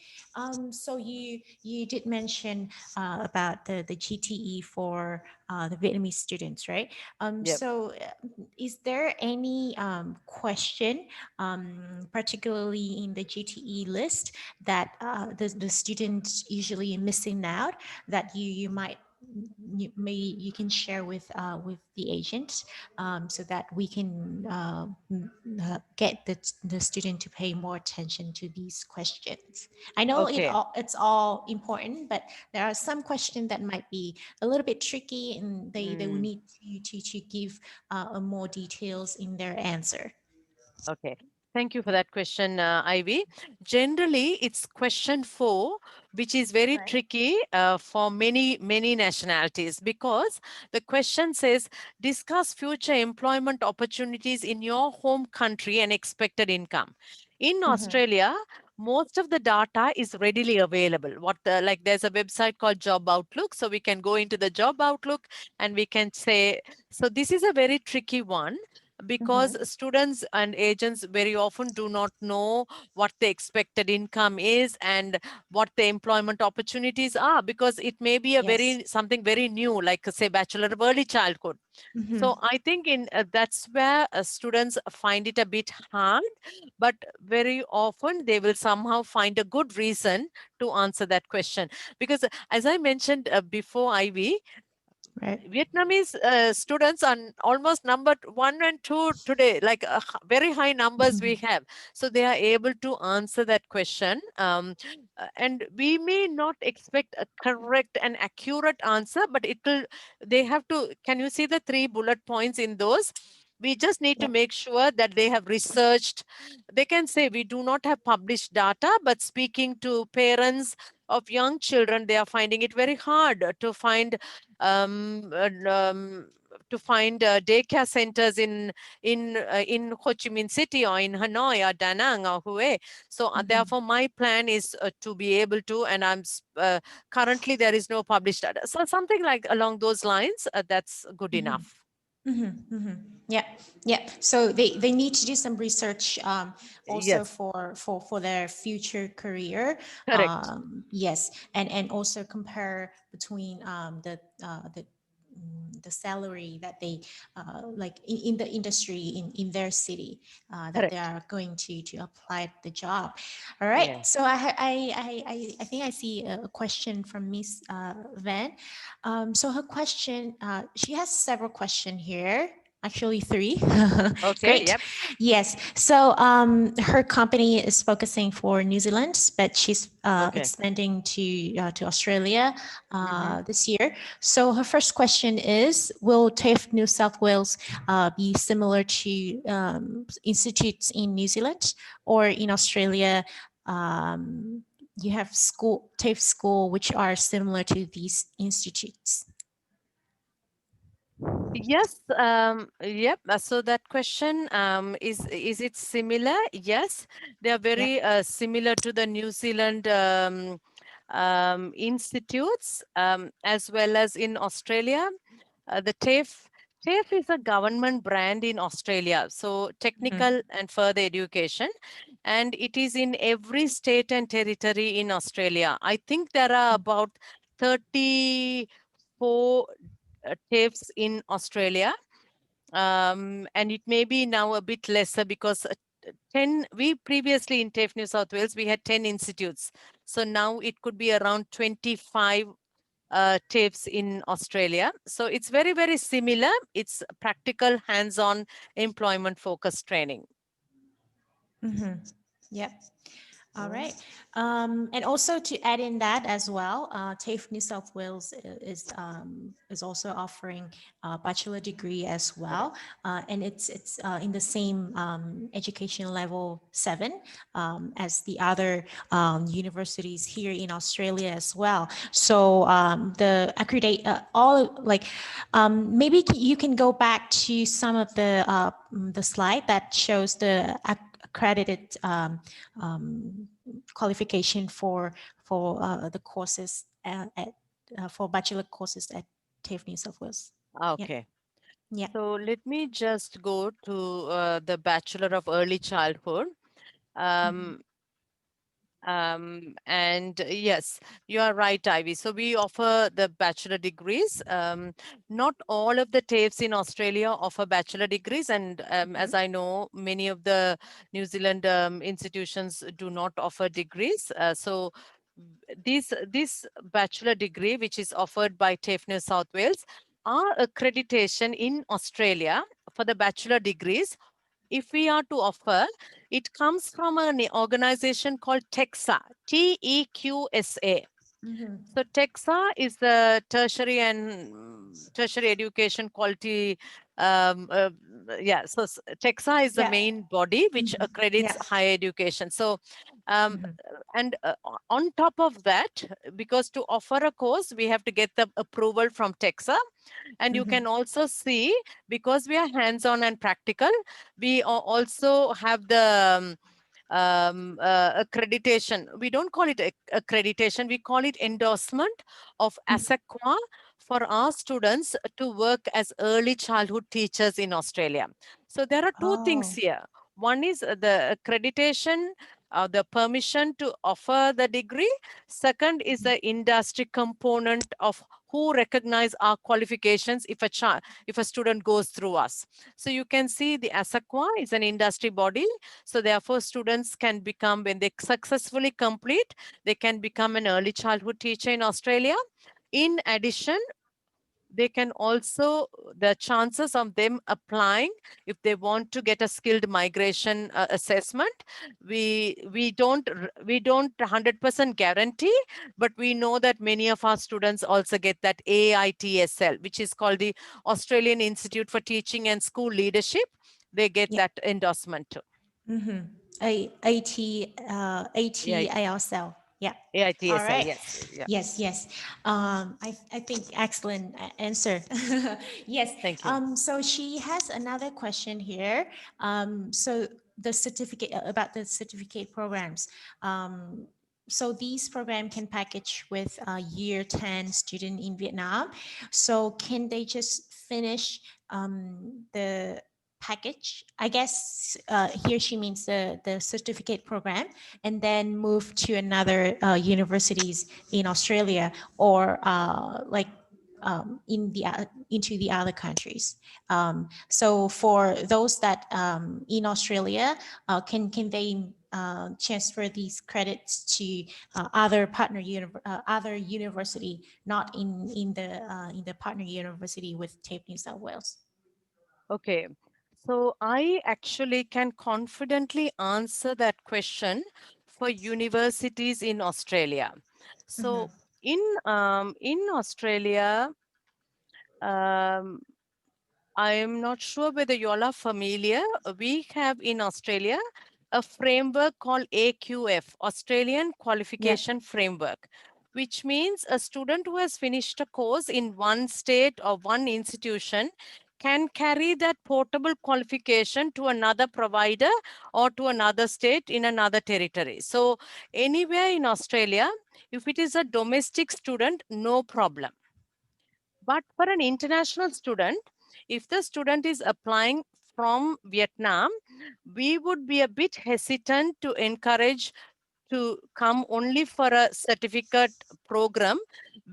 [SPEAKER 1] So you did mention about the GTE for the Vietnamese students, right?
[SPEAKER 2] Yep.
[SPEAKER 1] Is there any question, particularly in the GTE list, that the students usually missing out, that you might you can share with the agent, so that we can get the student to pay more attention to these questions. I know
[SPEAKER 2] Okay.
[SPEAKER 1] it's all important, but there are some questions that might be a little bit tricky, and they will
[SPEAKER 2] Mm.
[SPEAKER 1] need to give more details in their answer.
[SPEAKER 2] Okay. Thank you for that question, Ivy. Generally, it's question 4, which is very
[SPEAKER 1] Right.
[SPEAKER 2] tricky for many nationalities, because the question says, discuss future employment opportunities in your home country and expected income. In
[SPEAKER 1] Mm-hmm.
[SPEAKER 2] Australia, most of the data is readily available. Like there's a website called Job Outlook, so we can go into the Job Outlook and we can say, so this is a very tricky one, because
[SPEAKER 1] Mm-hmm.
[SPEAKER 2] students and agents very often do not know what the expected income is and what the employment opportunities are, because it may be a
[SPEAKER 1] Yes.
[SPEAKER 2] very something very new, like say Bachelor of Early Childhood. So
[SPEAKER 1] Mm-hmm.
[SPEAKER 2] I think in that's where students find it a bit hard, but very often they will somehow find a good reason to answer that question, because as I mentioned before, Ivy,
[SPEAKER 1] Right.
[SPEAKER 2] Vietnamese students are almost number 1 and 2 today, like very high numbers we have. So they are able to answer that question. And we may not expect a correct and accurate answer, but they have to, can you see the 3 bullet points in those? We just need to
[SPEAKER 1] Yep.
[SPEAKER 2] make sure that they have researched. They can say, we do not have published data, but speaking to parents of young children, they are finding it very hard to find um, and, um, daycare centers in Ho Chi Minh City or in Hanoi or Da Nang or Hue. So
[SPEAKER 1] Mm-hmm.
[SPEAKER 2] therefore, my plan is to be able to, and currently there is no published data. So something like along those lines, that's good
[SPEAKER 1] Mm-hmm.
[SPEAKER 2] enough.
[SPEAKER 1] Mm-hmm, mm-hmm. Yeah, yeah. So they need to do some research, also
[SPEAKER 2] Yes,
[SPEAKER 1] for their future career.
[SPEAKER 2] correct,
[SPEAKER 1] Yes, and also compare between the salary that they like in the industry in their city, that they
[SPEAKER 2] correct.
[SPEAKER 1] are going to apply the job. All right.
[SPEAKER 2] Yeah.
[SPEAKER 1] So I think I see a question from Miss Van. So her question, she has several questions here. Actually, 3.
[SPEAKER 2] Okay.
[SPEAKER 1] Great.
[SPEAKER 2] Yep.
[SPEAKER 1] Yes. So her company is focusing for New Zealand, but she's
[SPEAKER 2] Okay.
[SPEAKER 1] expanding to Australia
[SPEAKER 2] Mm-hmm.
[SPEAKER 1] this year. So her first question is: will TAFE New South Wales be similar to institutes in New Zealand or in Australia? Um, you have school, TAFE school, which are similar to these institutes?
[SPEAKER 2] Yes, yep. So that question, is it similar? Yes, they are
[SPEAKER 1] Yep.
[SPEAKER 2] very similar to the New Zealand institutes, as well as in Australia. The TAFE is a government brand in Australia, so
[SPEAKER 1] Mhm.
[SPEAKER 2] technical and further education, and it is in every state and territory in Australia. I think there are about 34 TAFEs in Australia, and it may be now a bit lesser because 10, we previously in TAFE New South Wales, we had 10 institutes. So now it could be around 25 TAFEs in Australia. So it's very, very similar. It's practical, hands-on, employment-focused training.
[SPEAKER 1] Yep. All right. And also to add in that as well, TAFE New South Wales is also offering a bachelor degree as well, and it's in the same education level 7 as the other universities here in Australia as well. So the accredit all like maybe you can go back to some of the slide that shows the accredited qualification for the courses for bachelor courses at TAFE New South Wales. Yeah,
[SPEAKER 2] Okay.
[SPEAKER 1] yeah.
[SPEAKER 2] So let me just go to the Bachelor of Early Childhood.
[SPEAKER 1] Mhm.
[SPEAKER 2] Um, and yes, you are right, Ivy. So we offer the bachelor degrees. Not all of the TAFEs in Australia offer bachelor degrees, and as I know, many of the New Zealand institutions do not offer degrees. So this bachelor degree, which is offered by TAFE New South Wales, are accreditation in Australia for the bachelor degrees. If we are to offer, it comes from an organization called TEQSA, TEQSA.
[SPEAKER 1] Mhm.
[SPEAKER 2] So TEQSA is the tertiary education quality. Yeah, so TEQSA is the
[SPEAKER 1] Yeah.
[SPEAKER 2] main body which
[SPEAKER 1] Mhm.
[SPEAKER 2] accredits
[SPEAKER 1] Yeah.
[SPEAKER 2] higher education. So, um,
[SPEAKER 1] Mhm.
[SPEAKER 2] and on top of that, because to offer a course, we have to get the approval from TEQSA. And you
[SPEAKER 1] Mhm.
[SPEAKER 2] can also see, because we are hands-on and practical, we also have the accreditation. We don't call it accreditation, we call it endorsement of ASAQA for our students to work as early childhood teachers in Australia. So there are two things
[SPEAKER 1] Oh.
[SPEAKER 2] here. One is the accreditation, the permission to offer the degree. Second is the industry component of who recognize our qualifications if a student goes through us. So you can see the ASAQA is an industry body. So therefore, students can become, when they successfully complete, they can become an early childhood teacher in Australia. In addition, they can also, the chances of them applying, if they want to get a skilled migration assessment, we don't 100% guarantee, but we know that many of our students also get that AITSL, which is called the Australian Institute for Teaching and School Leadership. They get
[SPEAKER 1] Yeah.
[SPEAKER 2] that endorsement too.
[SPEAKER 1] Mm-hmm. AT
[SPEAKER 2] Yeah,
[SPEAKER 1] ATILSL. Yeah. All
[SPEAKER 2] AITSL,
[SPEAKER 1] right.
[SPEAKER 2] yes. Yeah,
[SPEAKER 1] Yes, yes. I think excellent answer. Yes.
[SPEAKER 2] thank you.
[SPEAKER 1] So she has another question here. So the certificate about the certificate programs. Um, so these program can package with a year 10 student in Vietnam. So can they just finish the package? I guess here she means the certificate program, and then move to another universities in Australia or like in the into the other countries. So for those that in Australia, can they transfer these credits to other university, not in the partner university with TAFE New South Wales?
[SPEAKER 2] Okay. So I actually can confidently answer that question for universities in Australia.
[SPEAKER 1] Mhm.
[SPEAKER 2] So in Australia, um, I am not sure whether you all are familiar. We have in Australia a framework called AQF, Australian Qualification Framework, which means a student who has finished a course in one state or one institution can carry that portable qualification to another provider or to another state in another territory. So anywhere in Australia, if it is a domestic student, no problem. But for an international student, if the student is applying from Vietnam, we would be a bit hesitant to encourage to come only for a certificate program,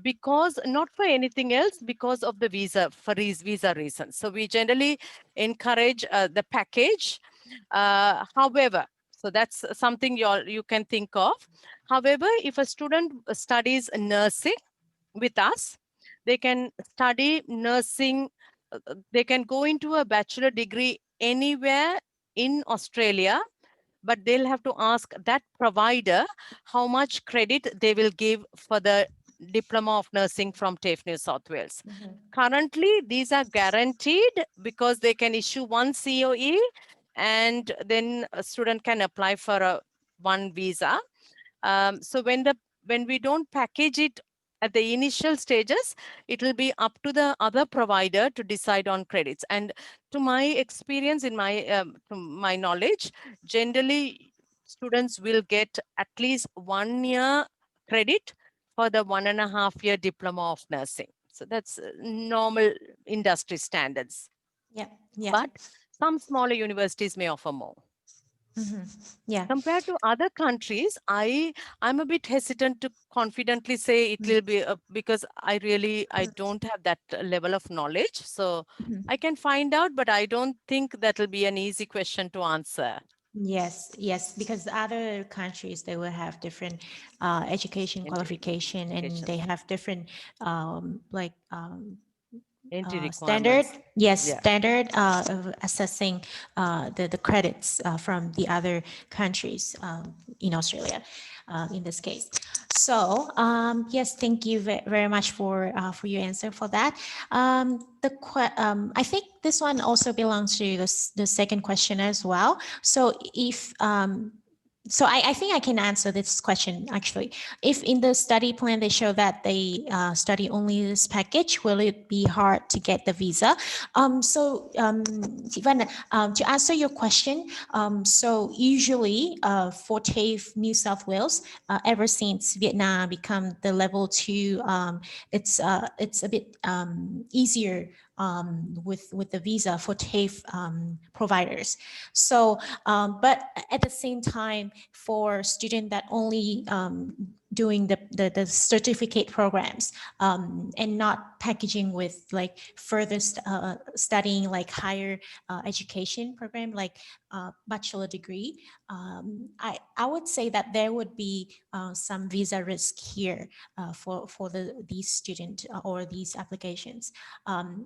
[SPEAKER 2] because not for anything else, because of the visa, for these visa reasons. So we generally encourage the package. However, so that's something you can think of. However, if a student studies nursing with us, they can study nursing, they can go into a bachelor degree anywhere in Australia, but they'll have to ask that provider how much credit they will give for the Diploma of Nursing from TAFE New South Wales. Currently, these are guaranteed because they can issue one COE and then a student can apply for a one visa. So when we don't package it at the initial stages, it will be up to the other provider to decide on credits. And to my experience, to my knowledge, generally students will get at least 1 year credit for the 1.5 year diploma of nursing. So that's normal industry standards. But some smaller universities may offer more. Compared to other countries, I'm a bit hesitant to confidently say it will be because I don't have that level of knowledge. So I can find out, but I don't think that will be an easy question to answer.
[SPEAKER 1] Yes, because other countries, they will have different education qualification, and they have different
[SPEAKER 2] Entry
[SPEAKER 1] standard,
[SPEAKER 2] requirements. Yeah.
[SPEAKER 1] standard of assessing the credits from the other countries in Australia, in this case. So yes, thank you very much for your answer for that. I think this one also belongs to the second question as well. So if so I think I can answer this question actually. If in the study plan they show that they study only this package, will it be hard to get the visa? Ivana, to answer your question, so usually for TAFE New South Wales, ever since Vietnam become the level 2, it's a bit easier with the visa for TAFE providers. So, but at the same time, for students that only doing the certificate programs and not packaging with like further studying like higher education program like bachelor degree, I would say that there would be some visa risk here for these student or these applications.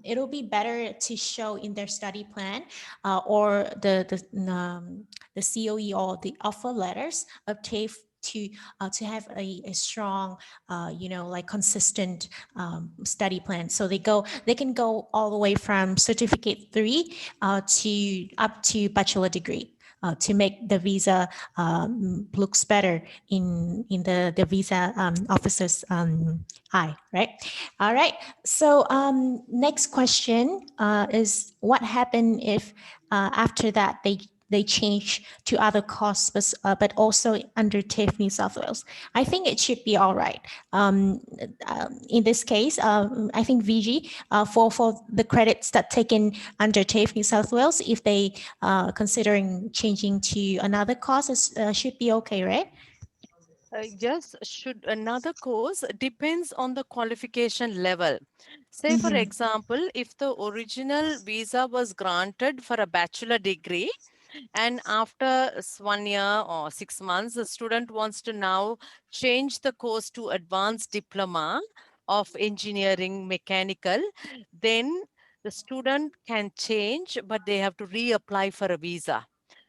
[SPEAKER 1] It'll be better to show in their study plan or the COE or the offer letters of TAFE to have a strong, like consistent study plan. So they can go all the way from certificate 3 to up to bachelor degree. To make the visa looks better in the visa officer's eye, right? All right. So next question is what happened if after that they change to other courses, but also under TAFE New South Wales. I think it should be all right. In this case, I think VG, for the credits that taken under TAFE New South Wales, if they considering changing to another course, should be okay, right?
[SPEAKER 2] Yes, should another course depends on the qualification level. Say, for example, if the original visa was granted for a bachelor degree, and after 1 year or 6 months, the student wants to now change the course to advanced diploma of engineering mechanical, then the student can change, but they have to reapply for a visa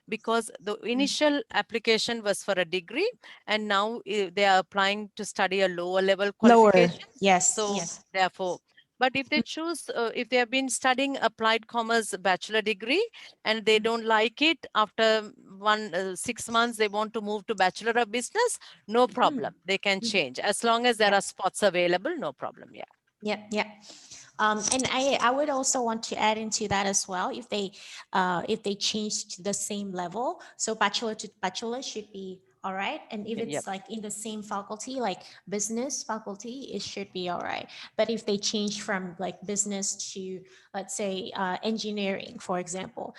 [SPEAKER 2] because the initial application was for a degree and now they are applying to study a lower level
[SPEAKER 1] Lower,
[SPEAKER 2] qualification.
[SPEAKER 1] yes,
[SPEAKER 2] So
[SPEAKER 1] yes.
[SPEAKER 2] therefore, but if they choose, if they have been studying applied commerce bachelor degree and they don't like it after 6 months they want to move to Bachelor of Business, no problem. They can change as long as there
[SPEAKER 1] Yeah.
[SPEAKER 2] are spots available, no problem. Yeah.
[SPEAKER 1] Yeah, yeah. And I would also want to add into that as well. If they change to the same level, so bachelor to bachelor should be all right. And if
[SPEAKER 2] Yep.
[SPEAKER 1] it's like in the same faculty, like business faculty, it should be all right. But if they change from like business to, let's say, engineering, for example,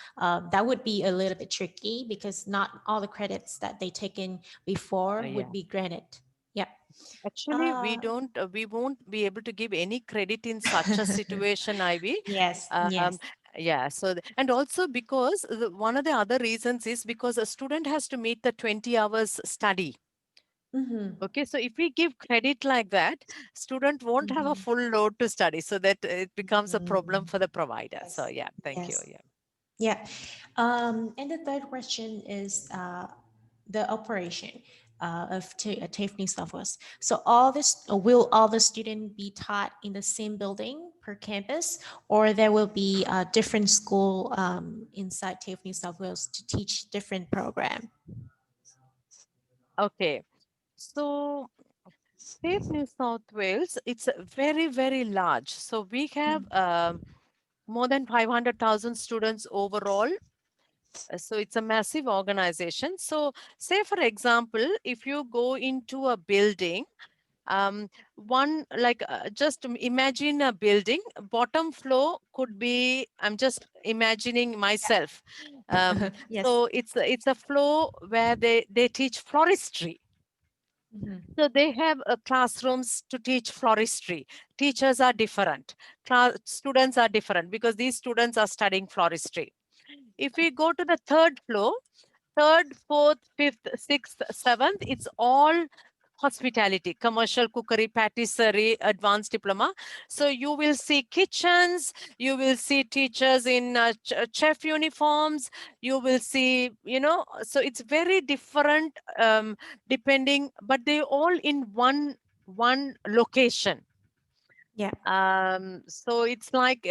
[SPEAKER 1] that would be a little bit tricky because not all the credits that they taken before
[SPEAKER 2] Yeah.
[SPEAKER 1] would be granted. Yep.
[SPEAKER 2] Actually,
[SPEAKER 1] Uh,
[SPEAKER 2] we won't be able to give any credit in such a situation, Ivy.
[SPEAKER 1] yes,
[SPEAKER 2] Um,
[SPEAKER 1] yes.
[SPEAKER 2] yeah, so, and also because one of the other reasons is because a student has to meet the 20 hours study.
[SPEAKER 1] Mm-hmm.
[SPEAKER 2] Okay, so if we give credit like that, student won't have a
[SPEAKER 1] Mm-hmm.
[SPEAKER 2] full load to study, so that it becomes a problem
[SPEAKER 1] Mm,
[SPEAKER 2] for the provider. So
[SPEAKER 1] yes,
[SPEAKER 2] yeah, thank you.
[SPEAKER 1] yes,
[SPEAKER 2] Yeah.
[SPEAKER 1] yeah. And the third question is the operation of TAFE New South Wales. So will all the students be taught in the same building per campus, or there will be a different school inside TAFE New South Wales to teach different program?
[SPEAKER 2] Okay, so TAFE New South Wales, it's very, very large. So we have more than 500,000 students overall. So it's a massive organization. So say, for example, if you go into a building, one like just imagine a building, bottom floor could be, I'm just imagining myself.
[SPEAKER 1] Yes.
[SPEAKER 2] So it's a floor where they teach floristry.
[SPEAKER 1] Mhm.
[SPEAKER 2] So they have classrooms to teach floristry. Teachers are different. Students are different because these students are studying floristry. If we go to the third floor, third, fourth, fifth, sixth, seventh, it's all hospitality, commercial cookery, patisserie, advanced diploma. So you will see kitchens, you will see teachers in chef uniforms, you will see, so it's very different depending, but they all in one location.
[SPEAKER 1] Yeah.
[SPEAKER 2] So it's like,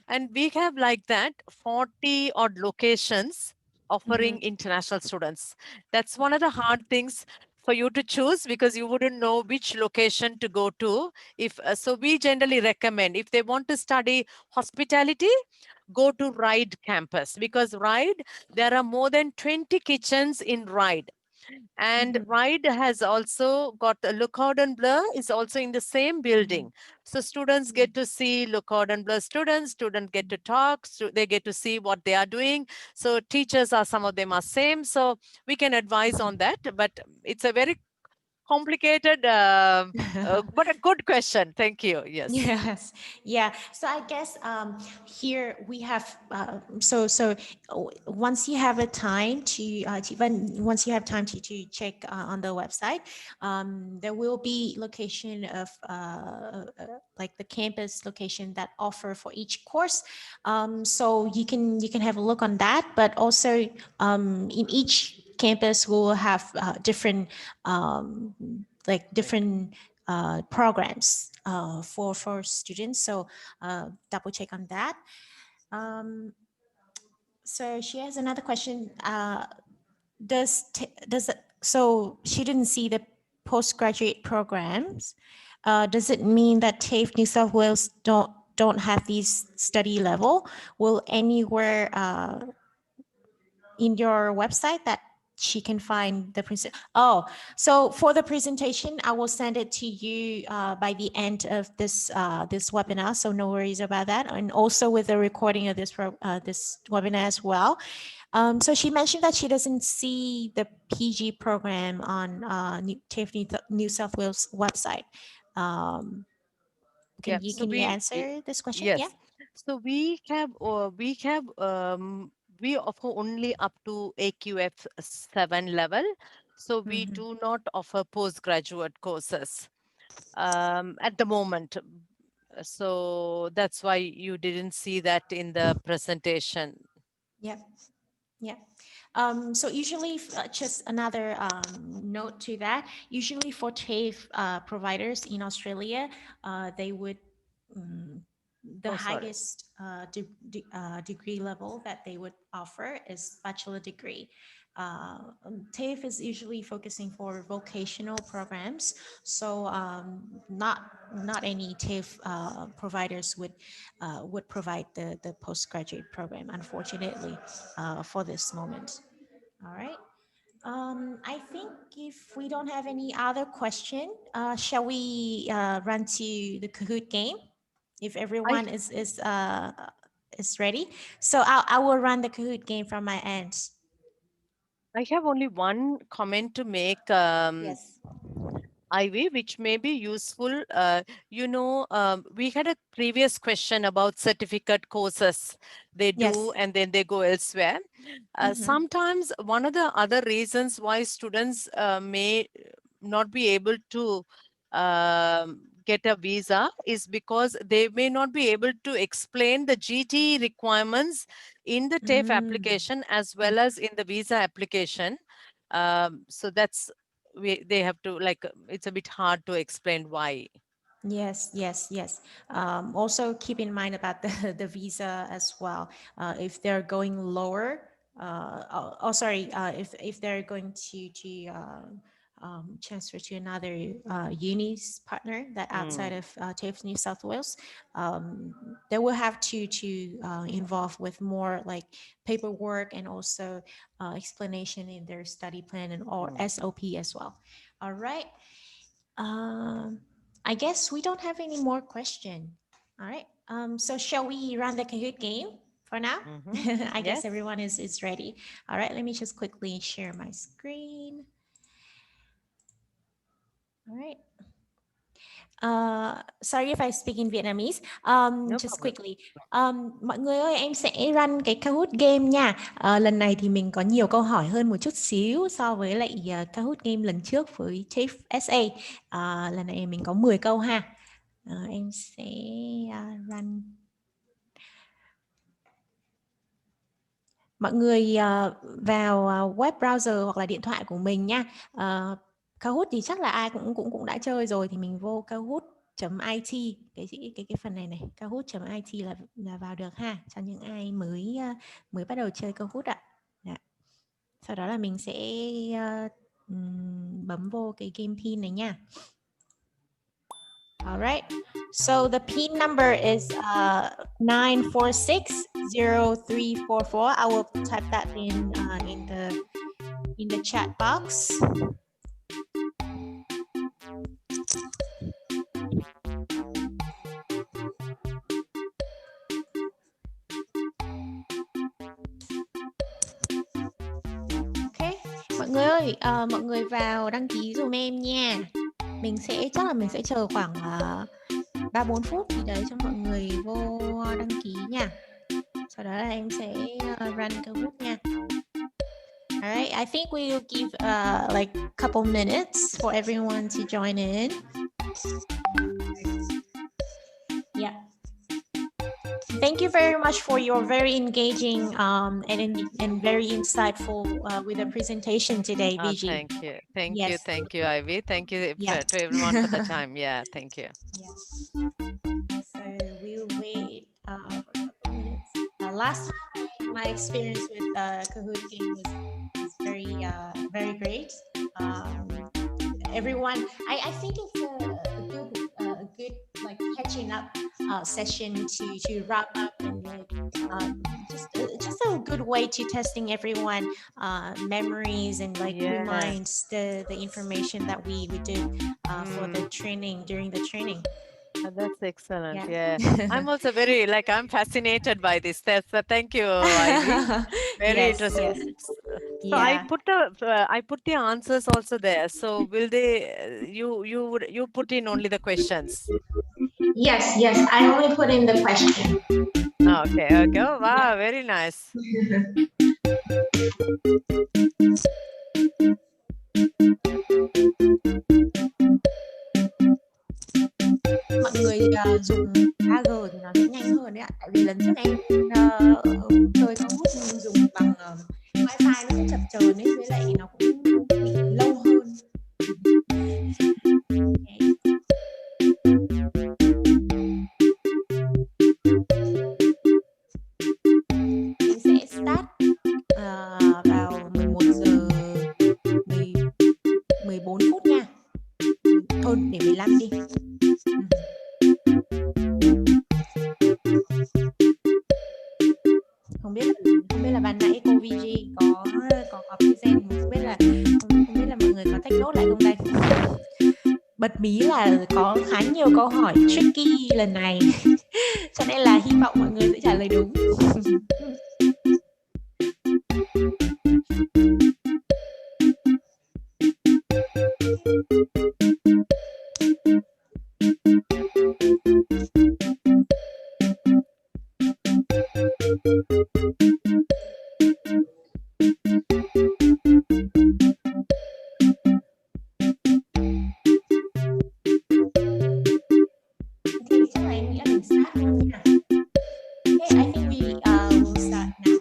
[SPEAKER 2] and we have like that 40 odd locations offering
[SPEAKER 1] Mhm.
[SPEAKER 2] international students. That's one of the hard things for you to choose because you wouldn't know which location to go to. If so, we generally recommend if they want to study hospitality, go to Ride campus because Ride, there are more than 20 kitchens in Ride. And
[SPEAKER 1] Mhm.
[SPEAKER 2] Ride has also got a Lookout and Blur is also in the same
[SPEAKER 1] Mhm.
[SPEAKER 2] building. So students get to see Lookout and Blur students get to talk, they get to see what they are doing. So teachers are, some of them are same. So we can advise on that, but it's a very complicated, but a good question. Thank you. Yes.
[SPEAKER 1] Yes, yeah. So I guess here we have once you have a time once you have time to check on the website, there will be location of like the campus location that offer for each course. So you can have a look on that, but also in each campus we will have different programs for students. So double check on that. Um, so she has another question. So she didn't see the postgraduate programs. Does it mean that TAFE New South Wales don't have these study level? Will anywhere in your website that she can find the present. Oh, so for the presentation, I will send it to you by the end of this webinar. So no worries about that, and also with the recording of this webinar as well. So she mentioned that she doesn't see the PG program on TAFE New South Wales website. Um,
[SPEAKER 2] Yeah.
[SPEAKER 1] can you
[SPEAKER 2] So
[SPEAKER 1] can you answer this question? Yeah.
[SPEAKER 2] yes. So we offer only up to AQF 7 level. So we
[SPEAKER 1] Mhm.
[SPEAKER 2] do not offer postgraduate courses at the moment. So that's why you didn't see that in the presentation.
[SPEAKER 1] Yeah. Yeah. So usually, just another note to that, usually for TAFE providers in Australia, they would, the
[SPEAKER 2] Oh, sorry.
[SPEAKER 1] highest degree level that they would offer is bachelor degree. TAFE is usually focusing for vocational programs, so not any TAFE providers would provide the postgraduate program, unfortunately, for this moment. All right. I think if we don't have any other question, shall we run to the Kahoot game? If
[SPEAKER 2] I
[SPEAKER 1] everyone is ready, so I will run the Kahoot game from my end.
[SPEAKER 2] I have only one comment to make.
[SPEAKER 1] Yes.
[SPEAKER 2] Ivy, which may be useful. We had a previous question about certificate courses they do
[SPEAKER 1] Yes.
[SPEAKER 2] and then they go elsewhere. Sometimes one of the other reasons why students may not be able to get a visa is because they may not be able to explain the GT requirements in the TAFE application as well as in the visa application. So they have to, like, it's a bit hard to explain why.
[SPEAKER 1] Yes, yes, yes. Also keep in mind about the visa as well. If they're going lower, sorry, if they're going to transfer to another uni's partner that outside of TAFE New South Wales, they will have to involve with more like paperwork and also explanation in their study plan and or SOP as well. All right. Um, I guess we don't have any more question. All right. So shall we run the Kahoot game for now? I guess
[SPEAKER 2] Yes.
[SPEAKER 1] everyone is ready. All right. Let me just quickly share my screen. All right. Sorry if I speak in Vietnamese.
[SPEAKER 2] No
[SPEAKER 1] Just
[SPEAKER 2] problem.
[SPEAKER 1] quickly. Mọi người ơi, em sẽ run cái Kahoot game nha. Lần này thì mình có nhiều câu hỏi hơn một chút xíu so với lại Kahoot game lần trước với TAFE SA. Lần này mình có 10 câu ha. Em sẽ run. Mọi người vào web browser hoặc là điện thoại của mình nha. Kahoot thì chắc là ai cũng đã chơi rồi, thì mình vô kahoot.it, cái phần này kahoot.it là vào được ha, cho những ai mới bắt đầu chơi Kahoot ạ. Dạ. Sau đó là mình sẽ bấm vô cái game pin này nha. All right. So the pin number is 9460344. I will type that in the chat box. Okay. Mọi người ơi, mọi người vào đăng ký dùm em nha. Chắc là mình sẽ chờ khoảng 3-4 phút thì đấy cho mọi người vô đăng ký nha. Sau đó là em sẽ run Kahoot nha. All right, I think we will give like a couple minutes for everyone to join in. Yeah. Thank you very much for your very engaging and very insightful with the presentation today, Vijay.
[SPEAKER 2] Thank you. Thank
[SPEAKER 1] Yes.
[SPEAKER 2] you. Thank you, Ivy. Thank you
[SPEAKER 1] Yeah.
[SPEAKER 2] to everyone for the time. Yeah, thank you.
[SPEAKER 1] Yeah. So we'll wait for a couple minutes. Last time my experience with Kahoot game was very great. Everyone, I think it's a good like catching up session to wrap up and like just a good way to testing everyone memories and like reminds the information that we did for the training during the training.
[SPEAKER 2] That's excellent. Yeah. I'm also very I'm fascinated by this. Thank you, Ivy. Very interesting.
[SPEAKER 1] Yes.
[SPEAKER 2] So I put the answers also there. So will they? You put in only the questions.
[SPEAKER 1] Yes. I only put in the question.
[SPEAKER 2] Okay. Oh, wow, very nice.
[SPEAKER 1] Mọi người dùng 3G thì nó sẽ nhanh hơn đấy ạ. Tại vì lần trước em chơi Kahoot mình dùng bằng wifi nó sẽ chập chờn ấy, với lại nó cũng bị lâu hơn. Mình sẽ start vào 11 giờ Không biết là ban nãy cô VG có present, không biết là mọi người có take note lại không đây. Bật mí là có khá nhiều câu hỏi tricky lần này cho nên là hy vọng mọi người sẽ trả lời đúng. Chắc là em nghĩ là mình start luôn nha. Okay, I think we will start now.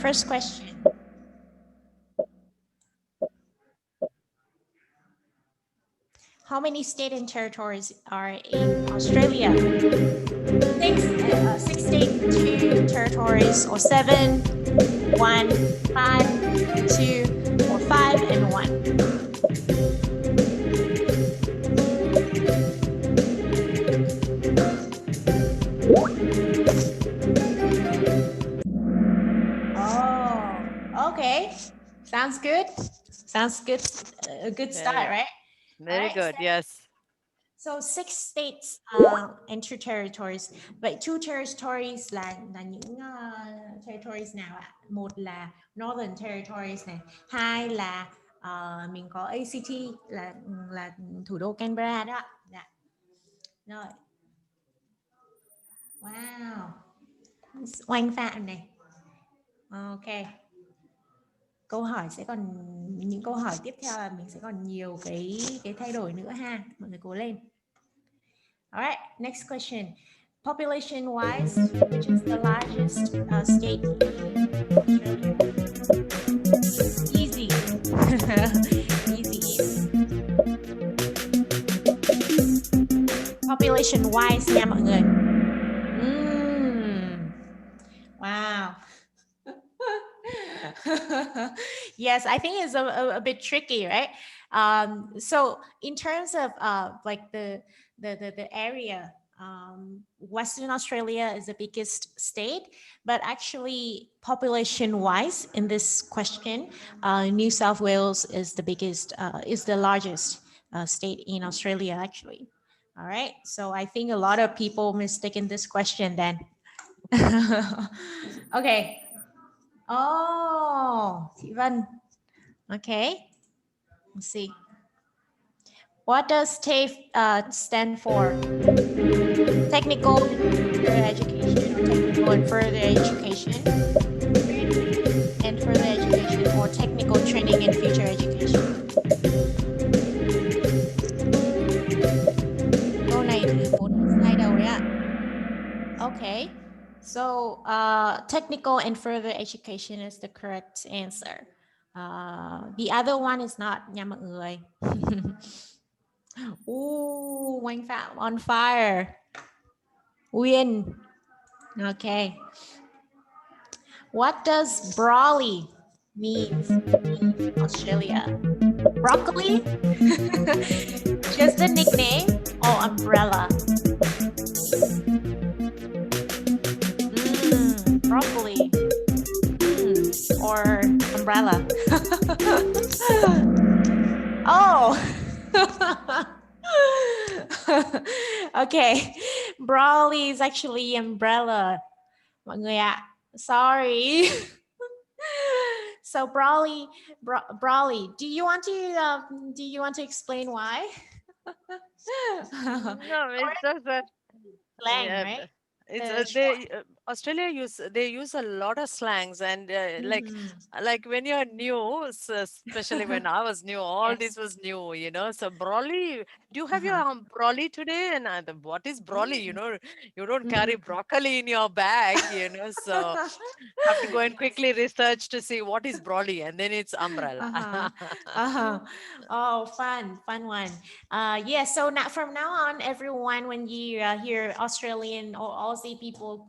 [SPEAKER 1] First question. How many states and territories are in Australia? 6 states, 2 territories, or 7, 1, 5, 2, or 5 and 1. Oh, okay. Sounds good. Sounds good. A good start, right?
[SPEAKER 2] Very good. Yes.
[SPEAKER 1] So 6 states and 2 territories. Vậy 2 territories là những territories nào ạ? Một là Northern Territories này, hai là mình có ACT là thủ đô Canberra đó. Dạ. Rồi. Wow. Oanh Phạm này. Ok. Những câu hỏi tiếp theo là mình sẽ còn nhiều cái thay đổi nữa ha. Mọi người cố lên. All right, next question. Population wise, which is the largest state in Australia? Easy. Easy. Population wise nha mọi người. Wow. Yes, I think it's a bit tricky, right? So in terms of like the area, Western Australia is the biggest state, but actually population-wise in this question, New South Wales is the largest state in Australia actually. All right, so I think a lot of people mistaken this question then. Okay. Oh, Thị Vân. Okay. Let's see. What does TAFE stand for? Technical and further education, and further education, or technical training and future education. Câu này từ một slide đầu đấy ạ. Okay. So technical and further education is the correct answer. The other one is not nha mọi người. Ooh, Oanh Phạm on fire. Win. Okay. What does brolly mean in Australia? Broccoli? Just a nickname or umbrella? Broccoli or umbrella? Oh. Okay, brolly is actually umbrella. Mọi người ạ, sorry. So brolly, do you want to explain why?
[SPEAKER 2] No, it's just that
[SPEAKER 1] Slang, right?
[SPEAKER 2] Australia use a lot of slangs, and like when you're new, especially when I was new, all this was new, you know. So broccoli, do you have your broccoli today? And what is broccoli? You know, you don't carry broccoli in your bag, you know. So have to go and quickly research to see what is broccoli, and then it's umbrella.
[SPEAKER 1] Oh, fun one. Yeah, so now from now on, everyone, when you hear Australian or Aussie people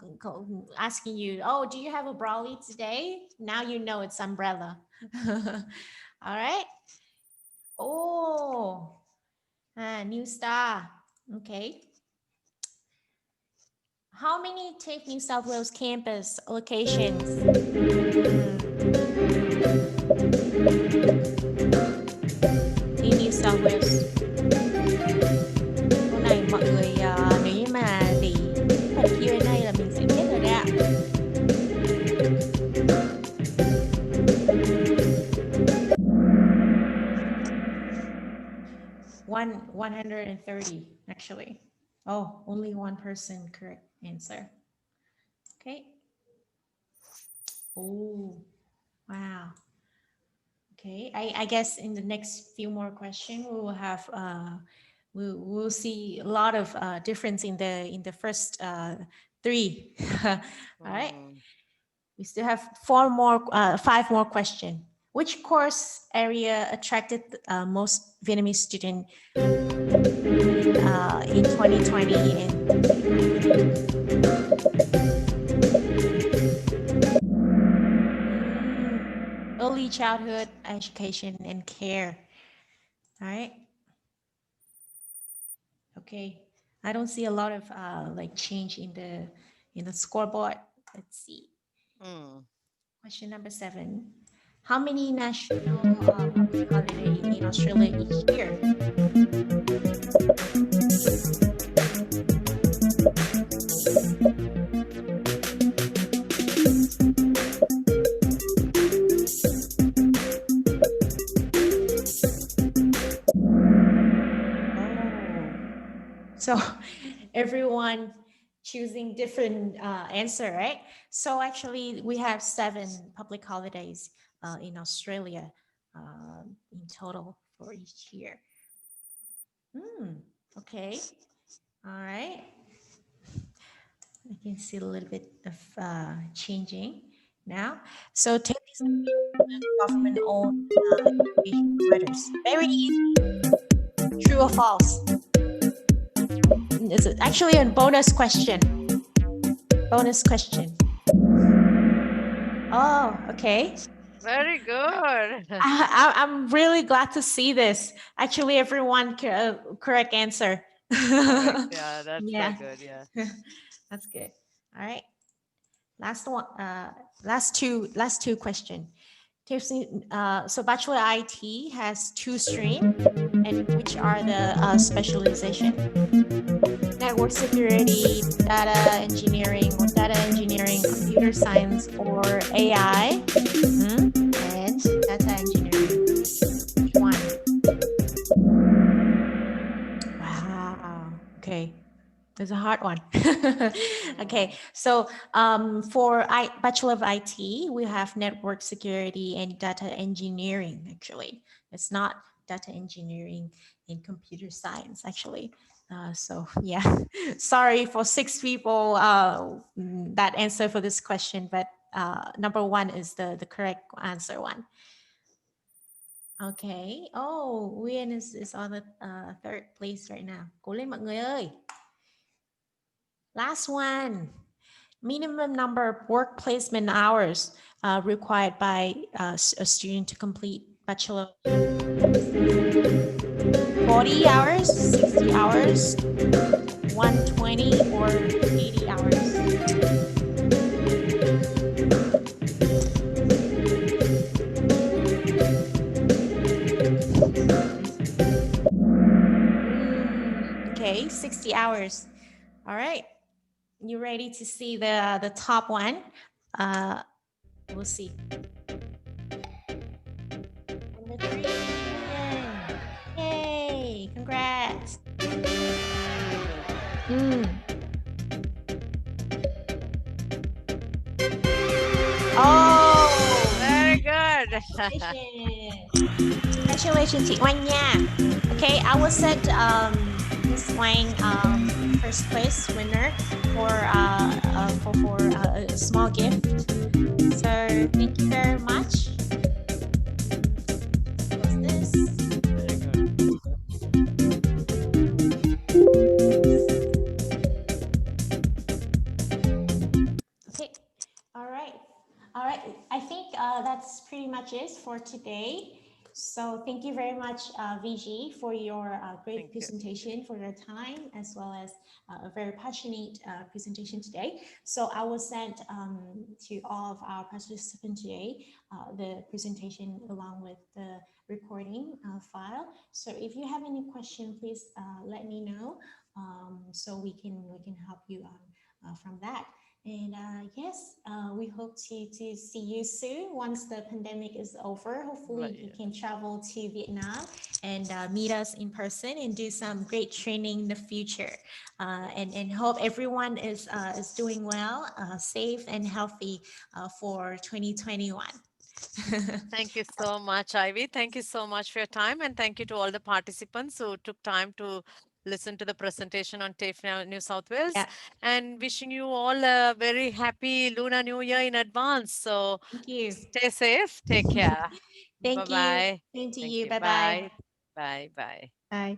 [SPEAKER 1] asking you, oh, do you have a brolly today? Now you know it's umbrella. All right. Oh, new star. Okay. How many TAFE New South Wales campus locations? In New South Wales. Câu này mọi người nếu như mà để phần Q&A là mình sẽ biết rồi đấy ạ. One 130 actually. Oh, only one person correct answer. Okay. Oh, wow. Okay, I guess in the next few more questions we will have we'll see a lot of difference in the first three. All right. We still have five more questions. Which course area attracted most Vietnamese students in 2020? Early childhood education and care. All right. Okay. I don't see a lot of like change in the scoreboard. Let's see. Question number 7. How many national public holidays in Australia each year? So everyone choosing different answer, right? So actually we have 7 public holidays in Australia in total for each year. Okay. All right. I can see a little bit of changing now. So take these government-owned education providers. Very easy. True or false? It's actually a bonus question. Bonus question. Oh, okay.
[SPEAKER 2] Very good.
[SPEAKER 1] I'm really glad to see this. Actually, everyone correct answer.
[SPEAKER 2] Correct. Yeah, that's so good. Yeah.
[SPEAKER 1] That's good. All right. Last one. Last two question. So Bachelor IT has 2 streams, and which are the specialization? Network security, data engineering, or data engineering, computer science, or AI, and data engineering. Which one? Wow. Okay. It's a hard one. Okay, so for Bachelor of IT, we have network security and data engineering, actually. It's not data engineering and computer science, actually. So yeah, sorry for 6 people that answer for this question, but number 1 is the correct answer one. Okay. Oh, Nguyen is on the 3rd place right now. Cố lên mọi người ơi. Last one. Minimum number of work placement hours required by a student to complete bachelor. 40 hours, 60 hours, 120 or 80 hours. Okay, 60 hours. All right. You ready to see the top one? We'll see. Number 3. Yay! Congrats. Oh,
[SPEAKER 2] very good.
[SPEAKER 1] Congratulations, chị Oanh nha. Okay, I will set Miss Wang first place winner for a small gift. So thank you very much. What's this? Okay. All right. I think that's pretty much it for today. So thank you very much, VG, for your great
[SPEAKER 2] Thank you.
[SPEAKER 1] presentation, for your time, as well as a very passionate presentation today. So I will send to all of our participants today the presentation along with the recording file. So if you have any question, please let me know, so we can help you from that. And yes, we hope to see you soon once the pandemic is over. Hopefully, you can travel to Vietnam and meet us in person and do some great training in the future. And hope everyone is doing well, safe and healthy for 2021.
[SPEAKER 2] Thank you so much, Ivy. Thank you so much for your time. And thank you to all the participants who took time to listen to the presentation on TAFE New South Wales.
[SPEAKER 1] Yeah,
[SPEAKER 2] And wishing you all a very happy Lunar New Year in advance. So
[SPEAKER 1] thank you.
[SPEAKER 2] stay safe. Take care.
[SPEAKER 1] Thank you.
[SPEAKER 2] Bye-bye.
[SPEAKER 1] Same to
[SPEAKER 2] Thank
[SPEAKER 1] you.
[SPEAKER 2] you.
[SPEAKER 1] Bye bye.
[SPEAKER 2] Bye. Bye. Bye.
[SPEAKER 1] Bye.